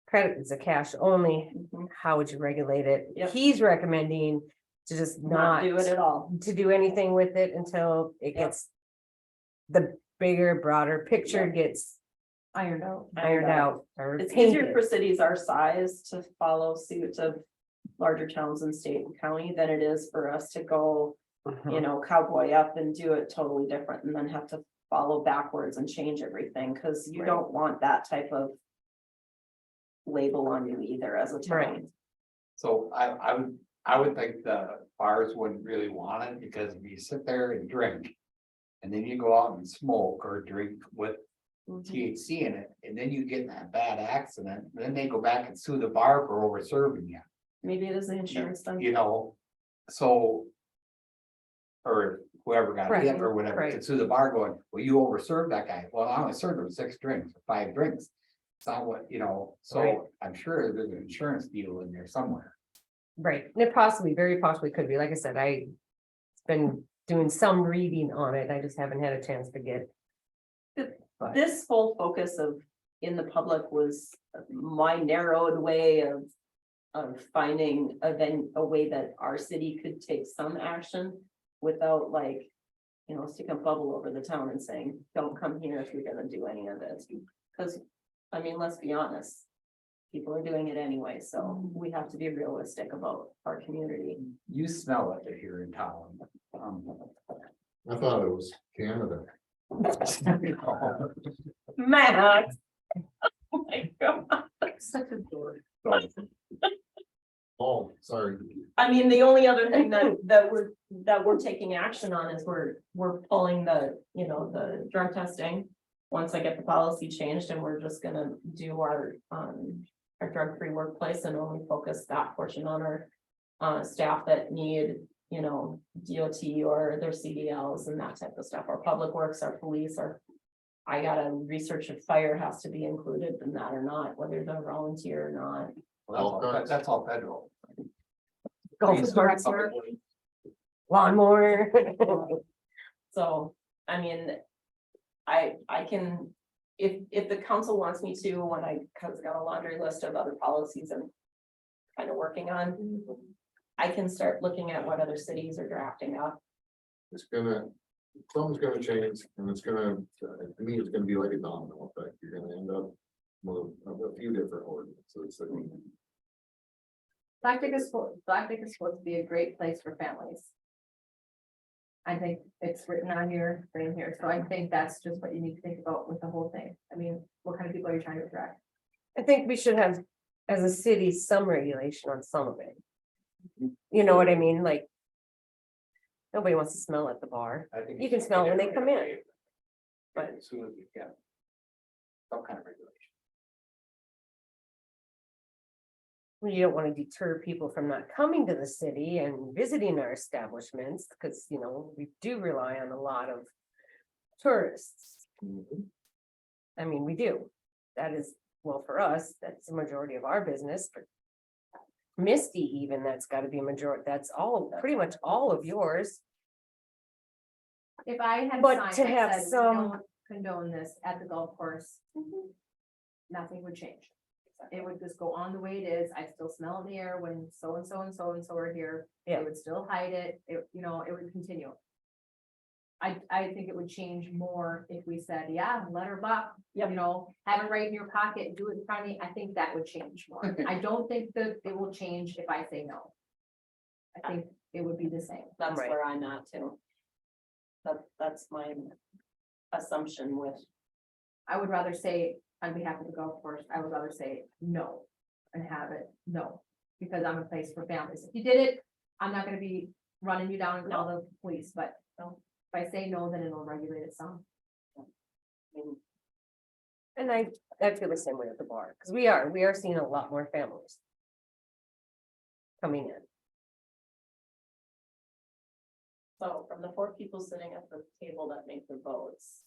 G: credit is a cash only.
B: Mhm.
G: How would you regulate it?
B: Yep.
G: He's recommending to just
B: Not do it at all.
G: to do anything with it until it gets the bigger, broader picture gets
F: Ironed out.
G: ironed out or
B: It's easier
G: painted.
B: for cities our size to follow suit of larger towns in state and county than it is for us to go, you know, cowboy up and do it totally different and then have to follow backwards and change everything, because you
F: Right.
B: don't want that type of label on you either as a
G: Right.
B: town.
D: So I would think the bars wouldn't really want it, because if you sit there and drink. And then you go out and smoke or drink with
B: Mhm.
D: THC in it, and then you get in that bad accident, then they go back and sue the bar for over serving you.
B: Maybe it is the insurance then.
D: You know, so. Or whoever got hit or
G: Right,
D: whatever,
G: right.
D: could sue the bar going, well, you overserved that guy, well, I only served him 6 drinks, or 5 drinks. It's not what, you know,
G: Right.
D: so I'm sure there's an insurance deal in there somewhere.
G: Right, and it very possibly could be, like I said, I've been doing some reading on it, I just haven't had a chance to get. But-
B: This whole focus of in the public was my narrowed way of. Finding a way that our city could take some action without like. You know, sticking a bubble over the town and saying, don't come here if you're gonna do any of this, because, I mean, let's be honest. People are doing it anyway, so we have to be realistic about our community.
D: You smell it if you're in town.
A: I thought it was Canada.
B: Max. Oh my God.
F: Such a dork.
A: Oh, sorry.
B: I mean, the only other thing that we're taking action on is we're pulling the, you know, the drug testing. Once I get the policy changed, and we're just gonna do our drug-free workplace and only focus that portion on our staff that need, you know, DOT or their CDLs and that type of stuff, our public works, our police, I gotta research if fire has to be included in that or not, whether they're volunteer or not.
D: Well, that's all federal.
G: Golf carts, lawnmower.
B: So, I mean, I can, if the council wants me to, when cause I got a laundry list of other policies I'm kind of working on, I can start looking at what other cities are drafting up.
A: Something's gonna change, and it's gonna, to me, it's gonna be like a domino effect. You're gonna end up with a few different ordinances. I mean,
F: Blackduck is supposed to be a great place for families. I think it's written on here, written here, so I think that's just what you need to think about with the whole thing. I mean, what kind of people are you trying to attract?
G: I think we should have, as a city, some regulation on some of it. You know what I mean, like. Nobody wants to smell at the bar.
D: I think
G: You can smell when they come in.
D: But as soon as you can. Some kind of regulation.
G: You don't want to deter people from not coming to the city and visiting our establishments, because, you know, we do rely on a lot of tourists. I mean, we do. That is, well, for us, that's the majority of our business, for Misty even, that's gotta be a majority, that's pretty much all of yours.
F: If I had.
G: But
F: signs
G: to
F: that
G: have
F: said,
G: some-
F: "No condone this at the golf course, nothing would change. It would just go on the way it is. I still smell it in the air when so and so and so and so are here.
G: Yeah.
F: It would still hide it. It, you know, it would continue. I think it would change more if we said, yeah, let her buck, you know, have it right in your pocket, do it in front of me. I think that would change more. I don't think that it will change if I say no. I think it would be the same.
B: That's
G: Right.
B: where I'm at too. That's my assumption with,
F: I would rather say, on behalf of the golf course, I would rather say no and have it, no, because I'm a place for families. If you did it, I'm not gonna be running you down and call the police, but
B: No.
F: if I say no, then it'll regulate it some.
G: And I feel the same way at the bar, because we are seeing a lot more families. Coming in.
B: so from the 4 people sitting at the table that make the votes.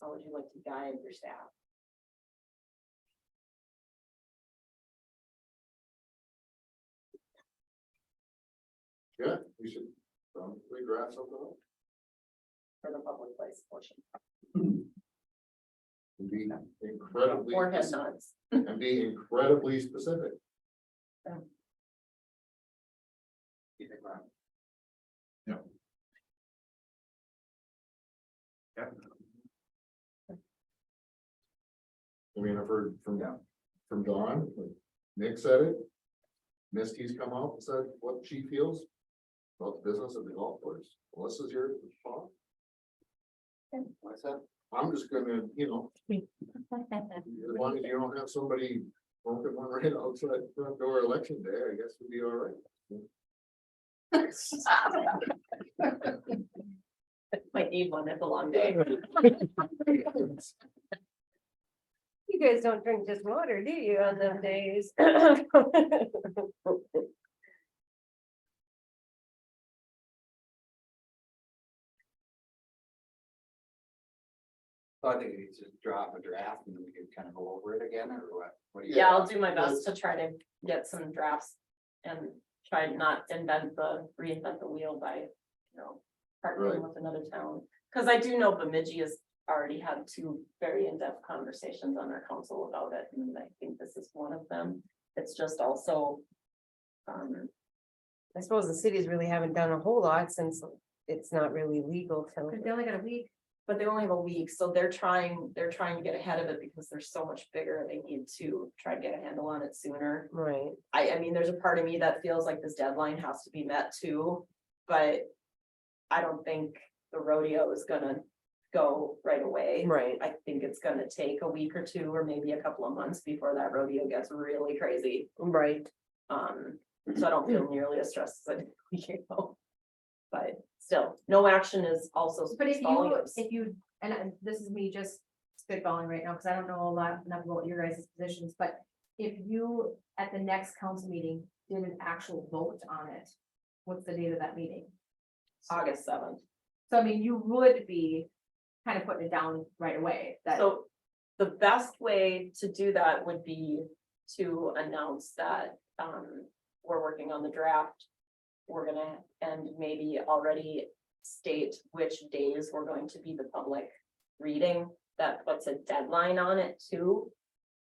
B: How would you like to guide your staff?
A: Yeah, we should probably draft something up.
B: For the public place portion.
A: And be incredibly,
B: Or head nods.
A: and be incredibly specific. I mean, I've heard from Dawn, Nick said it. Misty's come out and said what she feels about the business of the golf course. Melissa's your thought. What's that? I'm just gonna, as long as you don't have somebody smoking one right outside the front door election day, I guess we'll be all right.
B: Might need one, it's a long day.
G: You guys don't drink just water, do you, on them days?
D: So I think we just drop a draft and we can kind of go over it again, or what? What do you?
B: Yeah, I'll do my best to try to get some drafts and try not reinvent the wheel by, partnering with another town. Cause I do know Bemidji has already had 2 very in-depth conversations on their council about it, and I think this is one of them. It's just also.
G: I suppose the cities really haven't done a whole lot since it's not really legal till.
F: Cause they only got a week.
B: But they only have a week, so they're trying to get ahead of it because they're so much bigger. They need to try to get a handle on it sooner.
G: Right,
B: I mean, there's a part of me that feels like this deadline has to be met too, but I don't think the rodeo is gonna go right away.
G: right.
B: I think it's gonna take a week or 2, or maybe a couple of months before that rodeo gets really crazy.
G: Right.
B: So I don't feel nearly as stressed as I did a week ago. But still, no action is also.
F: But if
B: volumes.
F: this is me just spitballing right now, because I don't know enough about your guys' positions, but if you, at the next council meeting, did an actual vote on it, what's the date of that meeting?
B: August 7th.
F: So I mean, you would be kind of putting it down right away, that.
B: So the best way to do that would be to announce that we're working on the draft. We're gonna, and maybe already state which days we're going to be the public reading. That puts a deadline on it too.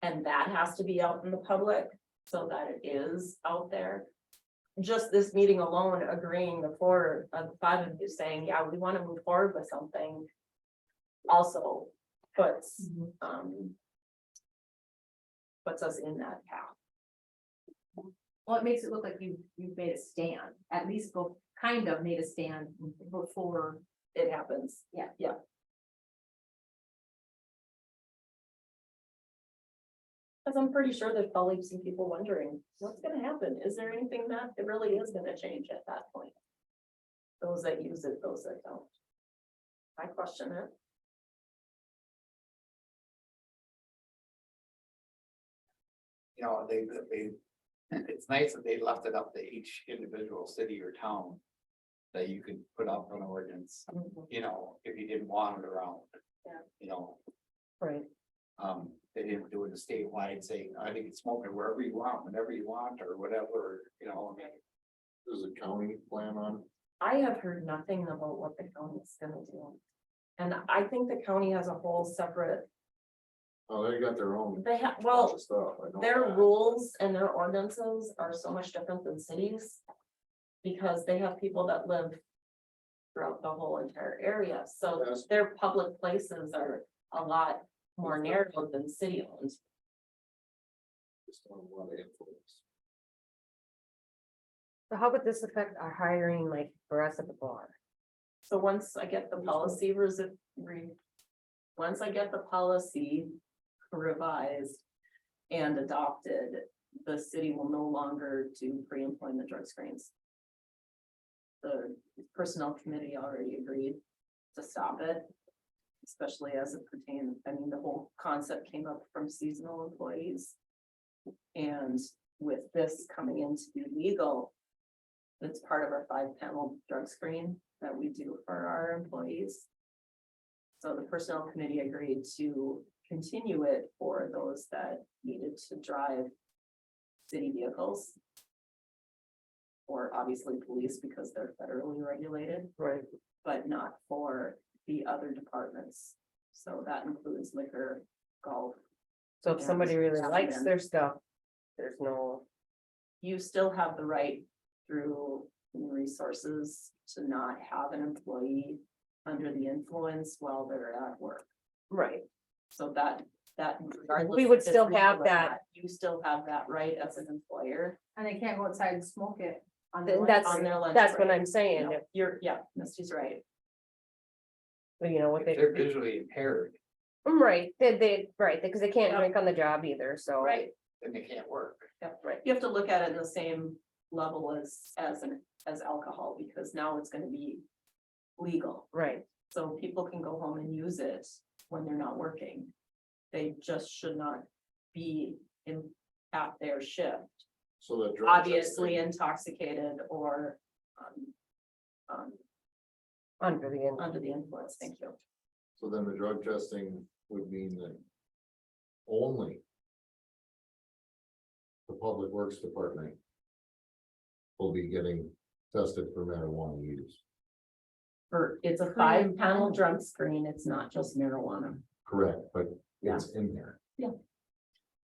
B: And that has to be out in the public so that it is out there. Just this meeting alone, agreeing the 4 of the 5 of you saying, yeah, we want to move forward with something. Also puts us in that path.
F: Well, it makes it look like you've made a stand, at least kind of made a stand before.
B: It happens.
F: Yeah.
B: Yeah. Cause I'm pretty sure there's probably some people wondering, what's gonna happen? Is there anything that it really is gonna change at that point? Those that use it, those that don't. I question it.
D: It's nice that they left it up to each individual city or town. That you could put up an ordinance, if you didn't want it around.
B: Yeah.
G: Right.
D: They didn't do it a statewide saying, I think it's smoking wherever you want, whenever you want, or whatever, I mean.
A: Does the county plan on?
B: I have heard nothing about what the county's gonna do. And I think the county has a whole separate,
A: Oh, they got their own.
B: they have,
A: bunch
B: well,
A: of stuff, I know
B: their
A: that.
B: rules and their ordinances are so much different than cities. Because they have people that live throughout the whole entire area, so
A: Yes.
B: their public places are a lot more narrow than city owned.
A: Just don't want to influence.
G: So how would this affect our hiring, like, for us at the bar?
B: So once I get the policy once I get the policy revised and adopted, the city will no longer do pre-employment drug screens. The personnel committee already agreed to stop it. Especially as it pertains, I mean, the whole concept came up from seasonal employees. And with this coming in to be legal, it's part of our 5-panel drug screen that we do for our employees. So the personnel committee agreed to continue it for those that needed to drive city vehicles. Or obviously police because they're federally regulated,
G: Right.
B: but not for the other departments. So that includes liquor, golf.
G: So if somebody really
B: And-
G: likes their stuff, there's no,
B: You still have the right through human resources to not have an employee under the influence while they're at work.
G: right,
B: So that regardless.
G: We would
B: if it's
G: still
B: legal
G: have
B: or
G: that.
B: not, You still have that right as an employer.
F: And they can't go outside and smoke it on
G: Then
F: their
G: that's,
F: lunch.
B: on their lunch
G: that's what
B: break.
G: I'm saying,
B: No, Misty's right.
G: you know, what
D: If
G: they,
D: they're visually impaired,
G: right, right, because they can't
B: Yeah.
G: drink on the job either, so.
B: Right.
D: then they can't work.
B: Yep, right. You have to look at it in the same level as alcohol, because now it's gonna be legal.
G: Right,
B: So people can go home and use it when they're not working. They just should not be at their shift,
A: So that. drug
B: obviously
A: testing-
B: intoxicated or
G: under the,
B: under the influence, thank you.
A: So then the drug testing would mean that only the Public Works Department will be getting tested for marijuana use.
B: It's a 5-panel drug screen, it's not just marijuana.
A: Correct, but it's in there.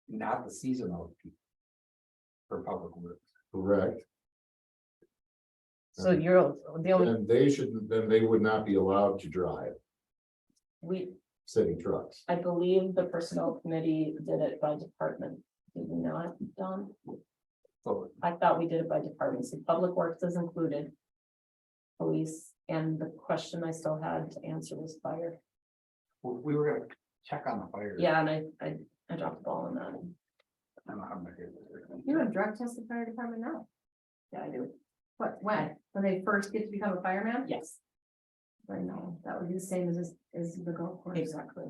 D: Not the seasonal people. For public works.
A: Correct.
G: so you're, the only,
A: And then they would not be allowed to drive city trucks.
B: I believe the personnel committee did it by department, did we not, Don?
D: So
B: I thought we did it by department, so public works is included. Police, and the question I still had to answer was fire.
D: we were gonna check on the fire.
B: Yeah, and I dropped the ball on that.
D: I don't know how much it is.
F: You have drug tested fire department now.
B: Yeah, I do.
F: What, when they first get to become a fireman?
B: Yes,
F: I know, that would be the same as the golf course.
B: exactly.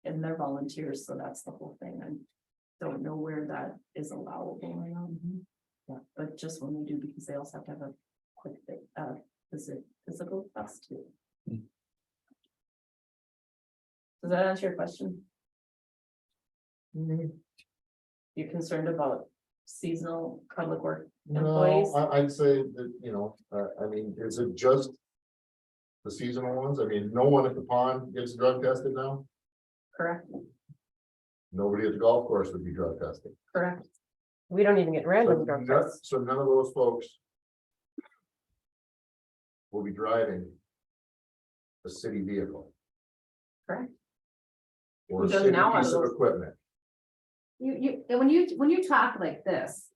B: And they're volunteers, so that's the whole thing. I don't know where that is allowable or not. Yeah, but just when we do, because they also have to have a quick, physical test too. Does that answer your question? You're concerned about seasonal public work employees?
A: No, I'd say that, I mean, is it just the seasonal ones? I mean, no one at the pond gets drug tested now?
B: Correct,
A: Nobody at the golf course would be drug tested.
B: correct.
G: we don't even get random drug tests.
A: So none of those folks will be driving a city vehicle.
B: Correct.
A: Or
B: Who
A: a
B: does
A: city
B: now out
A: piece
B: of
A: of
B: those-
A: equipment.
F: And when you talk like this,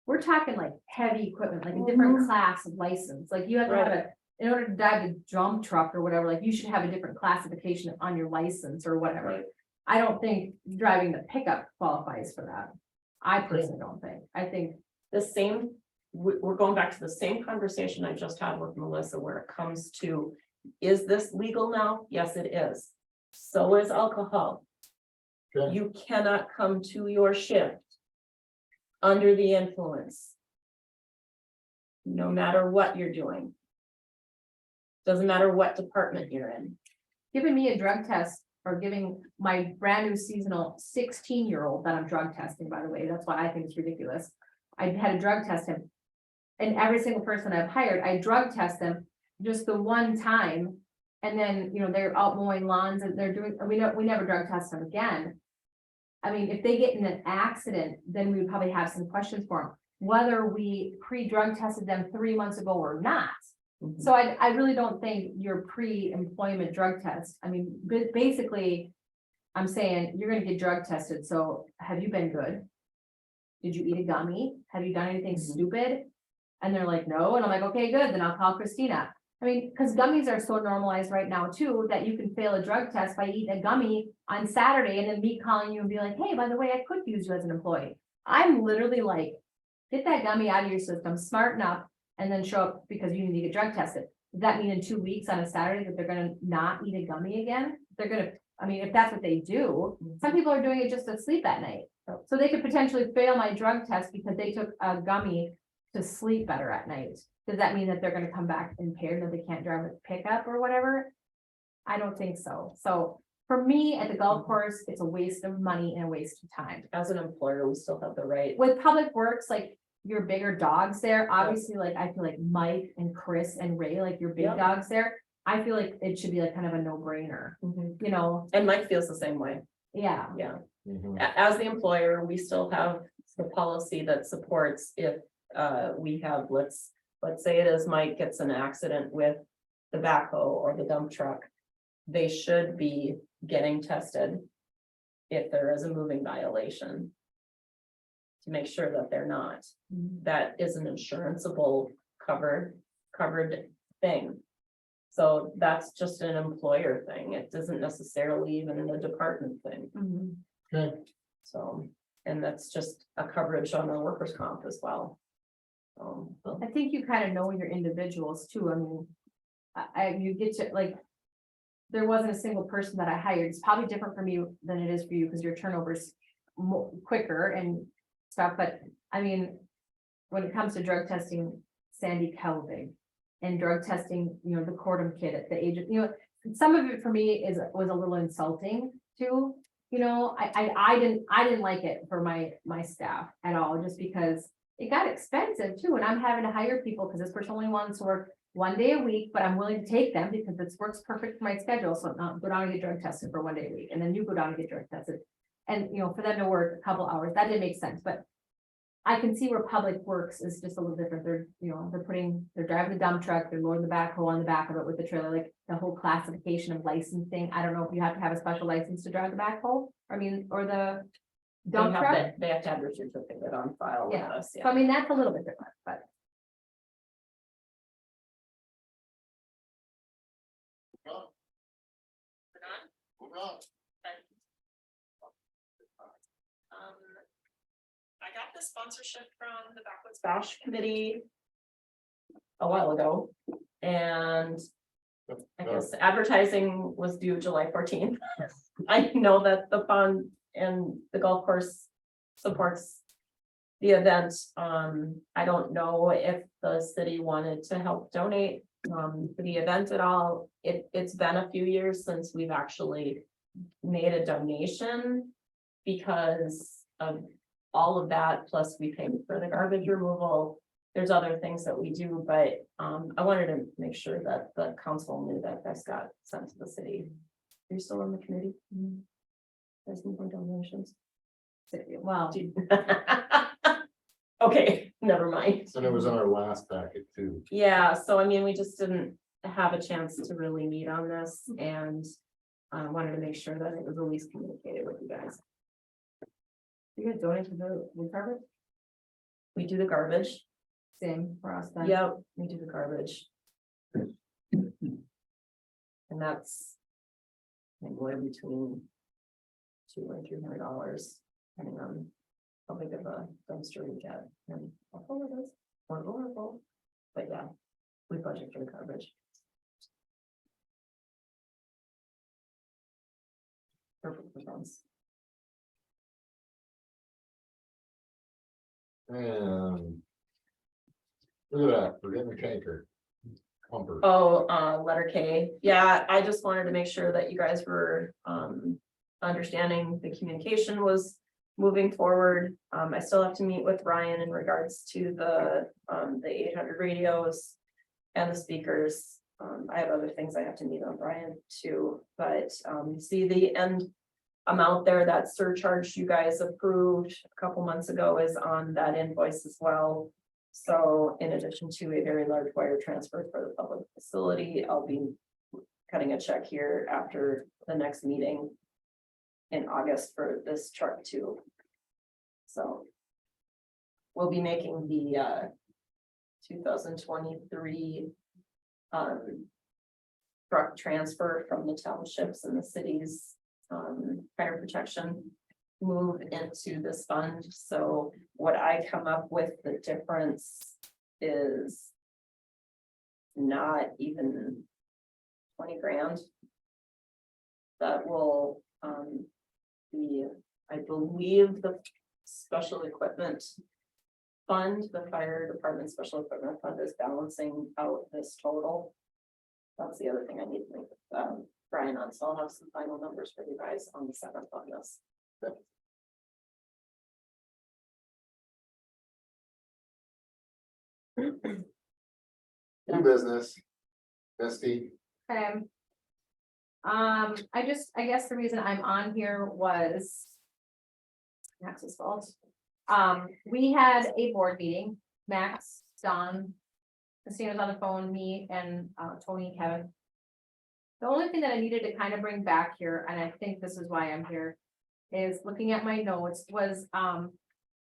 F: we're talking like heavy equipment, like a different class of license, like you have to have a. In order to drive a dump truck or whatever, like you should have a different classification on your license or whatever.
B: Right.
F: I don't think driving the pickup qualifies for that. I personally don't think, I think,
B: The same, we're going back to the same conversation I just had with Melissa, where it comes to, is this legal now? Yes, it is. So is alcohol.
A: Okay.
B: You cannot come to your shift under the influence. No matter what you're doing. Doesn't matter what department you're in.
F: giving me a drug test or giving my brand new seasonal 16-year-old that I'm drug testing, by the way, that's why I think it's ridiculous. I had a drug test him. And every single person I've hired, I drug test them just the one time And then, you know, they're out mowing lawns and they're doing, we never drug test them again. I mean, if they get in an accident, then we would probably have some questions for them, whether we pre-drug tested them 3 months ago or not. So I really don't think your pre-employment drug test, I mean, basically. I'm saying you're gonna get drug tested, so have you been good? Did you eat a gummy? Have you done anything stupid? And they're like, no, and I'm like, okay, good, then I'll call Christina. I mean, cause gummies are so normalized right now too, that you can fail a drug test by eating a gummy on Saturday and then me calling you and be like, hey, by the way, I could use you as an employee. I'm literally like, get that gummy out of your system, smarten up, and then show up because you need to get drug tested. Does that mean in 2 weeks on a Saturday that they're gonna not eat a gummy again? They're gonna, I mean, if that's what they do, some people are doing it just to sleep at night. So they could potentially fail my drug test because they took a gummy to sleep better at night. Does that mean that they're gonna come back impaired, that they can't drive a pickup or whatever? I don't think so. So for me, at the golf course, it's a waste of money and a waste of time.
B: As an employer, we still have the right.
F: With Public Works, like your bigger dogs there, obviously, like I feel like Mike and Chris and Ray, like your big
B: Yep.
F: dogs there. I feel like it should be like kind of a no-brainer, you know,
B: And Mike feels the same way.
F: yeah.
B: Yeah.
A: Mhm.
B: As the employer, we still have the policy that supports if we have, let's say it is Mike gets an accident with the backhoe or the dump truck. They should be getting tested if there is a moving violation. To make sure that they're not. That is an insuranceable covered thing. So that's just an employer thing. It doesn't necessarily even a department thing.
A: Okay.
B: So, and that's just a coverage on our workers' comp as well.
F: I think you kind of know your individuals too. I mean, you get to like. There wasn't a single person that I hired. It's probably different for me than it is for you because your turnover's quicker and stuff, but I mean. When it comes to drug testing, Sandy Kelvig and drug testing, you know, the Cordum kid at the age of, you know, some of it for me was a little insulting too. You know, I didn't like it for my staff at all, just because it got expensive too, and I'm having to hire people because this person only wants to work 1 day a week, but I'm willing to take them because this works perfect for my schedule. So not go down and get drug tested for 1 day a week, and then you go down and get drug tested. And, you know, for them to work a couple hours, that didn't make sense, but I can see where Public Works is just a little different. They're, you know, they're driving the dump truck, they're loading the backhoe on the back of it with the trailer, like the whole classification of licensing. I don't know if you have to have a special license to drive the backhoe, I mean, or the dump truck.
B: They have to have their certificate on file with
F: Yeah.
B: us,
F: So I mean, that's a little bit different, but
A: Moving on.
B: I got the sponsorship from the Backwoods Bash Committee a while ago, and I guess advertising was due July 14th. I know that the fund and the golf course supports the event. I don't know if the city wanted to help donate for the event at all. It's been a few years since we've actually made a donation because of all of that, plus we pay for the garbage removal. There's other things that we do, but I wanted to make sure that the council knew that this got sent to the city. You're still on the committee? There's more donations.
F: well,
B: Okay, never mind.
A: And it was on our last packet too.
B: Yeah, so I mean, we just didn't have a chance to really meet on this, and I wanted to make sure that it was at least communicated with you guys.
F: you guys donate to the garbage?
B: We do the garbage.
F: Same for us then.
B: Yep, we do the garbage. And that's anywhere between $200 and $300, depending on how big of a dumpster we get and how full it is, or full. But yeah, we budget for the garbage. Perfect response.
A: And. Look at that, we're getting a tanker. Pumper.
B: Oh, letter K. Yeah, I just wanted to make sure that you guys were understanding the communication was moving forward. I still have to meet with Ryan in regards to the 800 radios and the speakers. I have other things I have to meet on Brian too, but, you see the end amount there, that surcharge you guys approved a couple months ago is on that invoice as well. So in addition to a very large wire transfer for the public facility, I'll be cutting a check here after the next meeting in August for this truck too. So we'll be making the 2023 truck transfer from the townships and the cities fire protection move into this fund. So what I come up with, the difference is not even 20 grand. That will be, I believe, the special equipment fund, the fire department special equipment fund is balancing out this total. That's the other thing I need to make with Brian on, so I'll have some final numbers for you guys on the 7th on this.
A: New business. Misty,
F: Okay. I guess the reason I'm on here was. Max's fault. We had a board meeting, Max, Don. Christine was on the phone, me and Tony and Kevin. The only thing that I needed to kind of bring back here, and I think this is why I'm here, is looking at my notes was,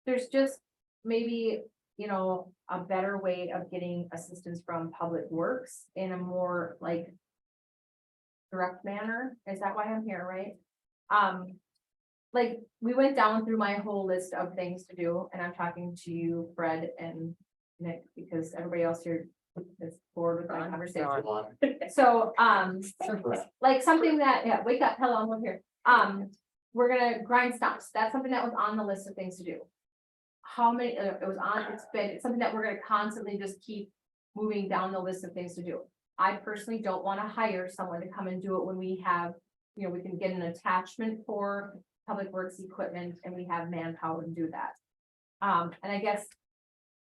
F: there's just maybe, you know, a better way of getting assistance from Public Works in a more like direct manner. Is that why I'm here, right? Like, we went down through my whole list of things to do, and I'm talking to you, Fred and Nick, because everybody else here is bored with my conversation.
A: come on.
F: So, like something that, yeah, wake up, hello, I'm here. We're gonna grind stumps. That's something that was on the list of things to do. How many, it was on, it's something that we're gonna constantly just keep moving down the list of things to do. I personally don't wanna hire someone to come and do it when we have, you know, we can get an attachment for Public Works equipment and we have manpower to do that. And I guess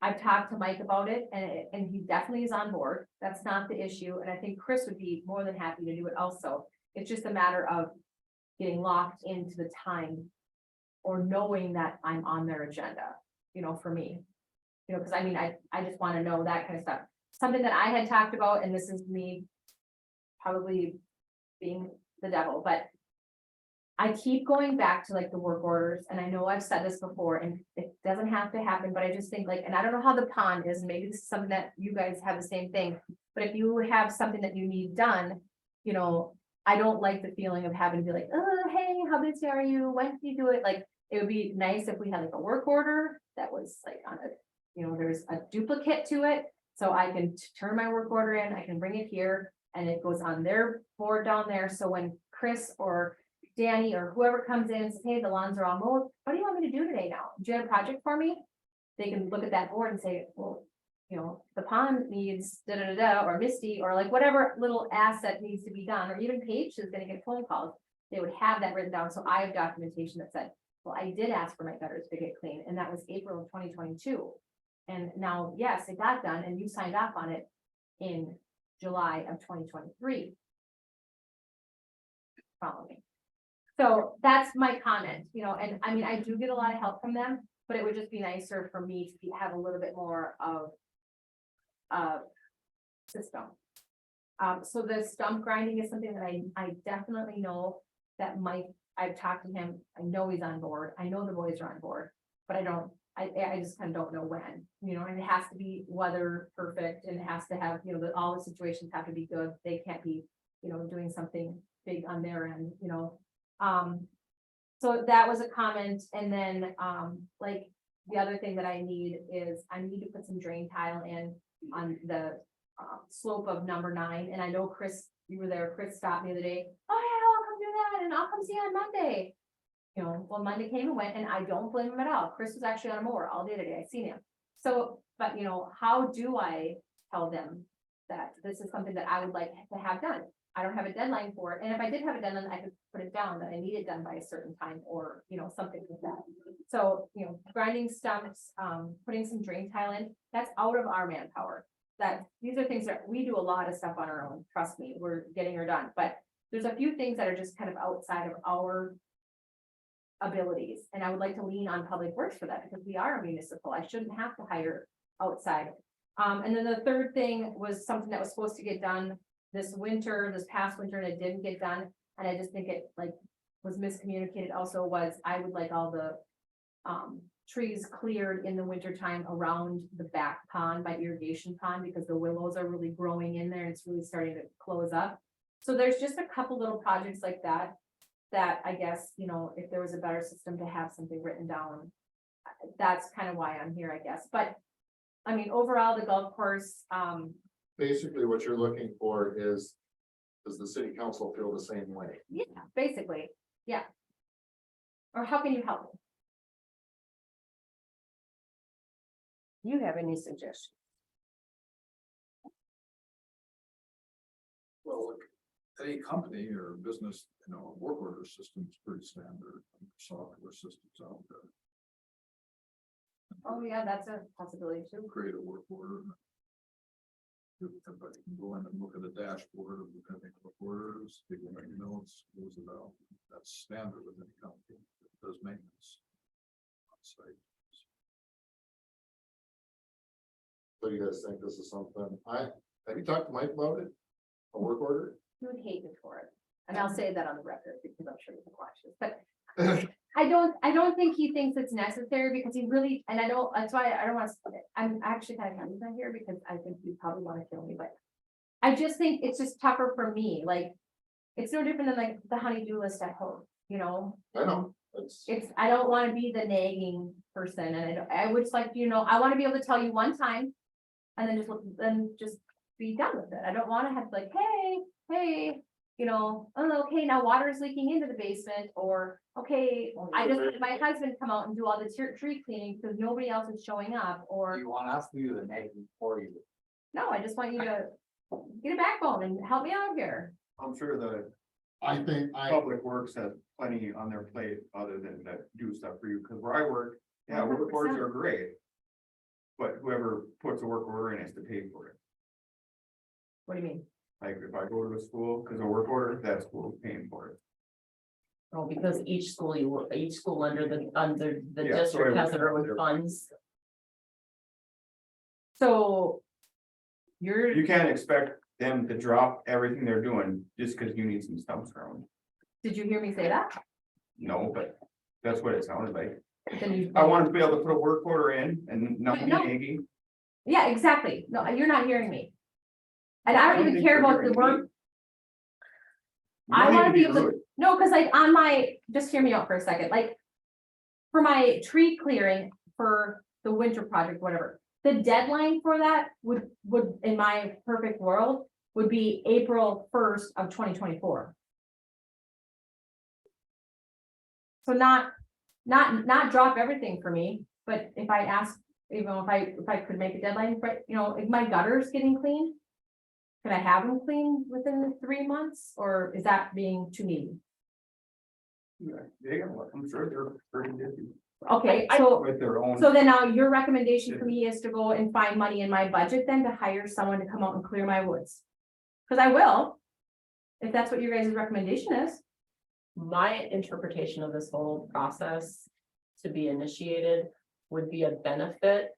F: I've talked to Mike about it and he definitely is on board. That's not the issue. And I think Chris would be more than happy to do it also. It's just a matter of getting locked into the time or knowing that I'm on their agenda, you know, for me. You know, because I mean, I just want to know that kind of stuff. Something that I had talked about, and this is me probably being the devil, but I keep going back to like the work orders, and I know I've said this before, and it doesn't have to happen, but I just think like, and I don't know how the pond is, maybe this is something that you guys have the same thing, but if you have something that you need done, you know, I don't like the feeling of having to be like, oh, hey, how busy are you? When can you do it? Like, it would be nice if we had like a work order that was like on a, you know, there's a duplicate to it. So I can turn my work order in, I can bring it here, and it goes on their board down there. So when Chris or Danny or whoever comes in and says, hey, the lawns are all mowed, what do you want me to do today now? Do you have a project for me? They can look at that board and say, well, you know, the pond needs da da da da, or Misty, or like whatever little asset needs to be done, or even Paige is gonna get phone calls. They would have that written down. So I have documentation that said, well, I did ask for my gutters to get clean, and that was April of 2022. And now, yes, it got done, and you signed off on it in July of 2023. Follow me. So that's my comment, you know, and I mean, I do get a lot of help from them, but it would just be nicer for me to have a little bit more of system. So the stump grinding is something that I definitely know that Mike, I've talked to him, I know he's on board, I know the boys are on board, but I just kind of don't know when, you know, and it has to be weather perfect, and it has to have, you know, all the situations have to be good, they can't be, you know, doing something big on their end, you know. So that was a comment, and then, like, the other thing that I need is, I need to put some drain tile in on the slope of number 9, and I know Chris, you were there, Chris stopped me the other day, oh yeah, I'll come do that, and I'll come see you on Monday. You know, well, Monday came and went, and I don't blame him at all. Chris was actually on a mower all day today, I seen him. So, but you know, how do I tell them that this is something that I would like to have done? I don't have a deadline for it, and if I did have a deadline, I could put it down that I need it done by a certain time, or, you know, something like that. So, you know, grinding stumps, putting some drain tile in, that's out of our manpower. that, these are things that we do a lot of stuff on our own, trust me, we're getting her done, but there's a few things that are just kind of outside of our abilities, and I would like to lean on Public Works for that, because we are a municipal, I shouldn't have to hire outside. And then the third thing was something that was supposed to get done this past winter, and it didn't get done, and I just think it like was miscommunicated also, was I would like all the trees cleared in the winter time around the back pond by irrigation pond, because the willows are really growing in there, and it's really starting to close up. So there's just a couple little projects like that, that I guess, you know, if there was a better system to have something written down, that's kind of why I'm here, I guess, but I mean, overall, the golf course,
A: Basically, what you're looking for is, does the city council feel the same way?
F: yeah, basically, yeah. Or how can you help?
G: You have any suggestions?
C: Well, look, any company or business, you know, a work order system is pretty standard, software systems out there.
F: Oh, yeah, that's a possibility too.
C: Create a work order. Everybody can go in and look at the dashboard, look at the work orders, people make notes, close it out. That's standard with any company that does maintenance on site.
A: So you guys think this is something, have you talked to Mike about it? A work order?
F: You would hate me for it. And I'll say that on the record because I'm sure you can watch this, but I don't think he thinks it's necessary because he really, and that's why I don't want to, I'm actually kind of happy he's not here because I think you probably want to kill me, but I just think it's just tougher for me. Like, it's no different than like the honey-do list at home, you know?
A: I know,
F: I don't want to be the nagging person, and I would just like, you know, I want to be able to tell you one time and then just be done with it. I don't want to have like, hey, you know, oh, okay, now water is leaking into the basement, or, okay, I just had my husband come out and do all the tree cleaning because nobody else is showing up, or,
D: You want us to do the nagging for you.
F: no, I just want you to get a backbone and help me out here.
H: I'm sure the
A: I think
H: Public Works has plenty on their plate other than that do stuff for you, because where I work, yeah, work orders
F: 100%.
H: are great. But whoever puts a work order in has to pay for it.
F: What do you mean?
H: Like if I go to a school, because a work order, that school is paying for it.
I: Oh, because each school under the
H: Yeah, so
I: district has
H: every-
I: their own funds.
F: So you're,
H: You can't expect them to drop everything they're doing just because you need some stumps around.
F: did you hear me say that?
H: No, but that's what it sounded like.
F: Then you.
H: I want to be able to put a work order in and not be
F: No.
H: nagging.
F: Yeah, exactly. No, you're not hearing me. And I don't even
H: think
F: care
H: you're
F: about the
H: hearing
F: work.
H: me. You
F: I
H: don't
F: wanna
H: need
F: be able to,
H: rude.
F: no, cause like on my, just hear me out for a second, like. For my tree clearing for the winter project, whatever, the deadline for that would, in my perfect world, would be April 1st of 2024. So not drop everything for me, but if I ask, you know, if I could make a deadline, but you know, if my gutter's getting cleaned. Could I have them cleaned within the 3 months, or is that being too needy?
H: Yeah, I'm sure they're pretty busy
F: Okay, so,
H: with their own.
F: so then now your recommendation for me is to go and find money in my budget then to hire someone to come out and clear my woods? Cause I will. If that's what your guys' recommendation is.
I: My interpretation of this whole process to be initiated would be a benefit.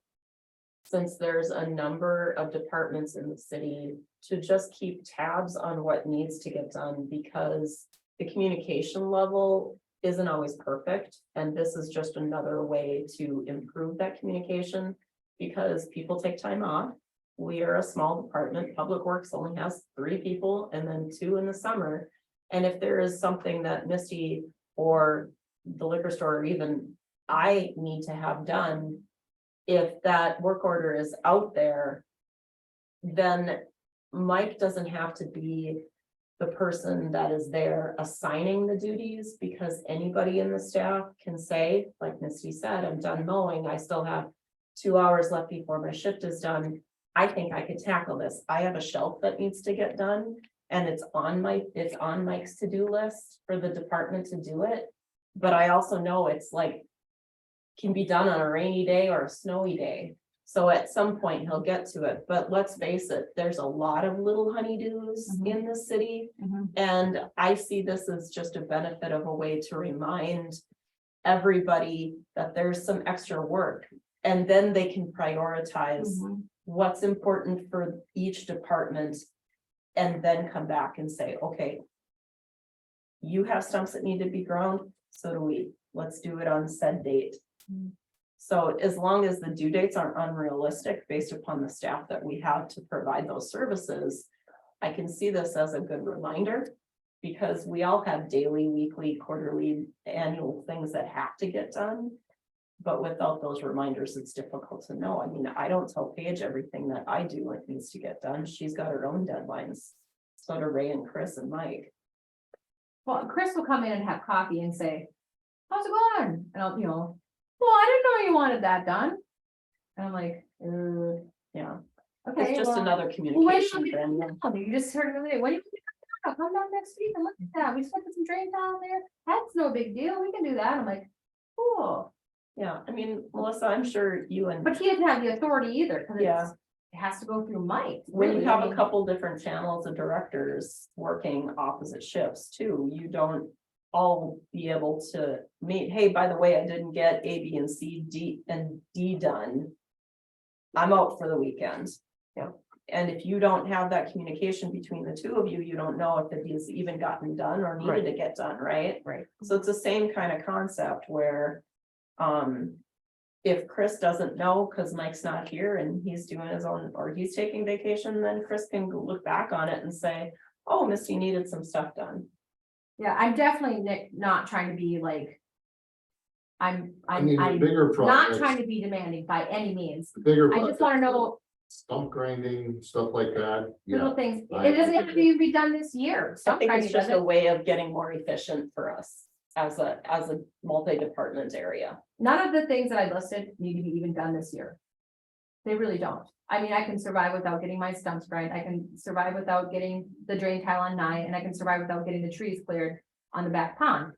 I: Since there's a number of departments in the city to just keep tabs on what needs to get done, because the communication level isn't always perfect. And this is just another way to improve that communication, because people take time off. We are a small department. Public Works only has 3 people and then 2 in the summer. And if there is something that Misty or the liquor store, or even I need to have done, if that work order is out there, then Mike doesn't have to be the person that is there assigning the duties, because anybody in the staff can say, like Misty said, I'm done mowing. I still have 2 hours left before my shift is done. I think I could tackle this. I have a shelf that needs to get done, and it's on Mike's to-do list for the department to do it. But I also know it's like, can be done on a rainy day or a snowy day. So at some point he'll get to it, but let's face it, there's a lot of little honeydews
B: Mhm.
I: in the city.
B: Mhm.
I: And I see this as just a benefit of a way to remind everybody that there's some extra work. And then they can prioritize
B: Mhm.
I: what's important for each department. And then come back and say, okay. You have stumps that need to be ground, so do we. Let's do it on said date.
B: Mm.
I: So as long as the due dates aren't unrealistic based upon the staff that we have to provide those services. I can see this as a good reminder. Because we all have daily, weekly, quarterly, annual things that have to get done. But without those reminders, it's difficult to know. I mean, I don't tell Paige everything that I do that needs to get done. She's got her own deadlines. So do Ray and Chris and Mike.
F: Well, Chris will come in and have coffee and say, how's it going? And I'll, well, I didn't know you wanted that done. And I'm like,
I: Yeah,
F: okay.
I: it's just
F: well,
I: another
F: well, when
I: communication
F: you
I: thing.
F: You just heard it, when you come down next week and look at that, we just put some drain down there, that's no big deal, we can do that, I'm like, cool.
I: Yeah, I mean, Melissa, I'm sure you and
F: But he doesn't have the authority either, because
I: Yeah.
F: it has to go through Mike.
I: when you
F: really,
I: have
F: I
I: a
F: mean,
I: couple different channels of directors working opposite shifts too, you don't all be able to meet, hey, by the way, I didn't get A, B, and C, D, and D done. I'm out for the weekend. Yeah. And if you don't have that communication between the two of you, you don't know if it has even gotten done or needed to get done, right?
G: Right.
I: So it's the same kind of concept where, if Chris doesn't know, cause Mike's not here and he's doing his own, or he's taking vacation, then Chris can look back on it and say, oh, Misty needed some stuff done.
F: Yeah, I'm definitely not trying to be like.
A: I mean, the
F: I'm
A: bigger
F: not
A: projects,
F: trying to be demanding by any means,
A: the bigger.
F: I just wanna
A: projects,
F: know
A: Stump grinding, stuff like that, yeah.
F: little things,
A: I-
F: it doesn't have to even be done this year.
I: I
F: Some
I: think
F: kind
I: it's
F: of
I: just
F: does
I: a
F: it.
I: way of getting more efficient for us as a multi-department area.
F: None of the things that I listed need to be even done this year. They really don't. I mean, I can survive without getting my stumps grind. I can survive without getting the drain tile on 9, and I can survive without getting the trees cleared on the back pond.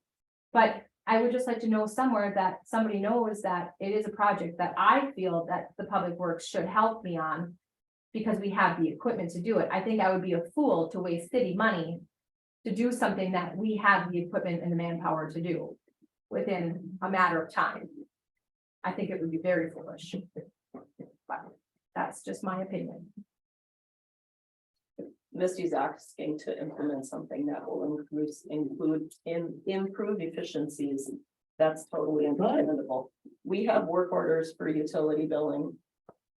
F: But I would just like to know somewhere that somebody knows that it is a project that I feel that the public works should help me on. Because we have the equipment to do it. I think I would be a fool to waste city money. To do something that we have the equipment and the manpower to do within a matter of time. I think it would be very foolish. But that's just my opinion.
I: Misty's asking to implement something that will improve efficiencies. That's totally understandable. We have work orders for utility billing.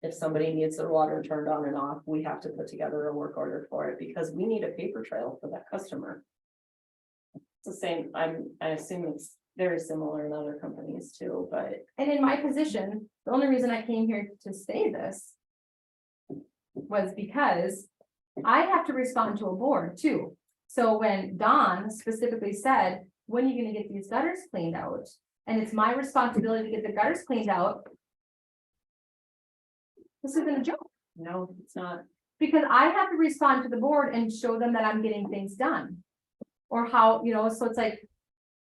I: If somebody needs their water turned on and off, we have to put together a work order for it because we need a paper trail for that customer. It's the same, I assume it's very similar in other companies too, but
F: And in my position, the only reason I came here to say this. Was because I have to respond to a board too. So when Don specifically said, when are you gonna get these gutters cleaned out? And it's my responsibility to get the gutters cleaned out. This isn't a joke,
I: no, it's not.
F: because I have to respond to the board and show them that I'm getting things done. Or how, so it's like,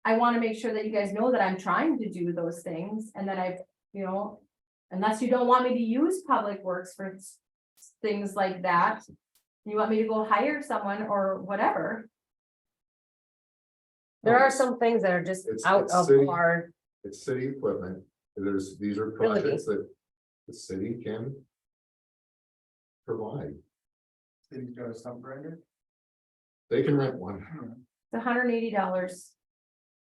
F: I wanna make sure that you guys know that I'm trying to do those things and that I've, unless you don't want me to use Public Works for things like that. You want me to go hire someone or whatever.
G: There are some things that are just
A: It's-
G: out
A: it's
G: of
A: city-
G: our,
A: It's city equipment, these are
G: Ability.
A: projects that the city can. Provide,
H: City's got a stump grinder?
A: they can rent one,
F: It's $180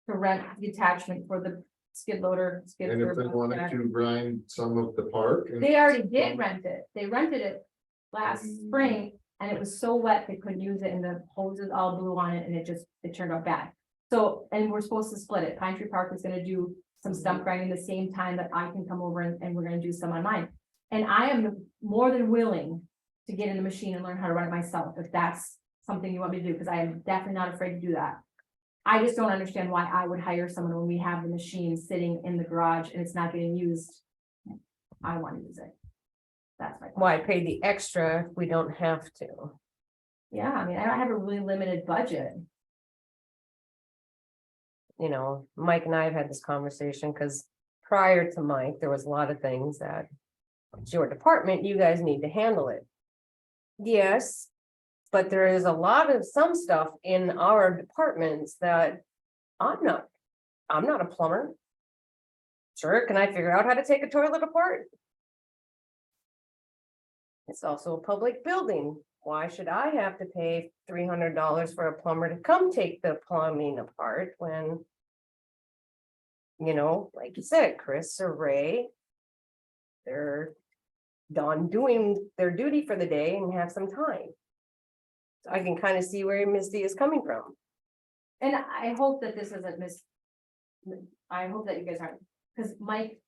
F: to rent the attachment for the skid loader. skid
A: and if they
F: steer,
A: wanted to grind some of the park. and-
F: They already did rent it. They rented it last spring and it was so wet they couldn't use it and the hoses all blew on it and it turned out bad. So, and we're supposed to split it. Pine Tree Park is gonna do some stump grinding the same time that I can come over and we're gonna do some on mine. And I am more than willing to get in the machine and learn how to run it myself, if that's something you want me to do, because I am definitely not afraid to do that. I just don't understand why I would hire someone when we have the machine sitting in the garage and it's not getting used. I want to use it. That's my.
G: why pay the extra if we don't have to?
F: Yeah, I mean, I don't have a really limited budget.
G: Mike and I have had this conversation because prior to Mike, there was a lot of things that It's your department, you guys need to handle it. Yes, but there is a lot of some stuff in our departments that I'm not a plumber. Sure, can I figure out how to take a toilet apart? It's also a public building. Why should I have to pay $300 for a plumber to come take the plumbing apart when? You know, like you said, Chris or Ray. They're done doing their duty for the day and have some time. So I can kind of see where Misty is coming from.
F: And I hope that this isn't I hope that you guys aren't, because Mike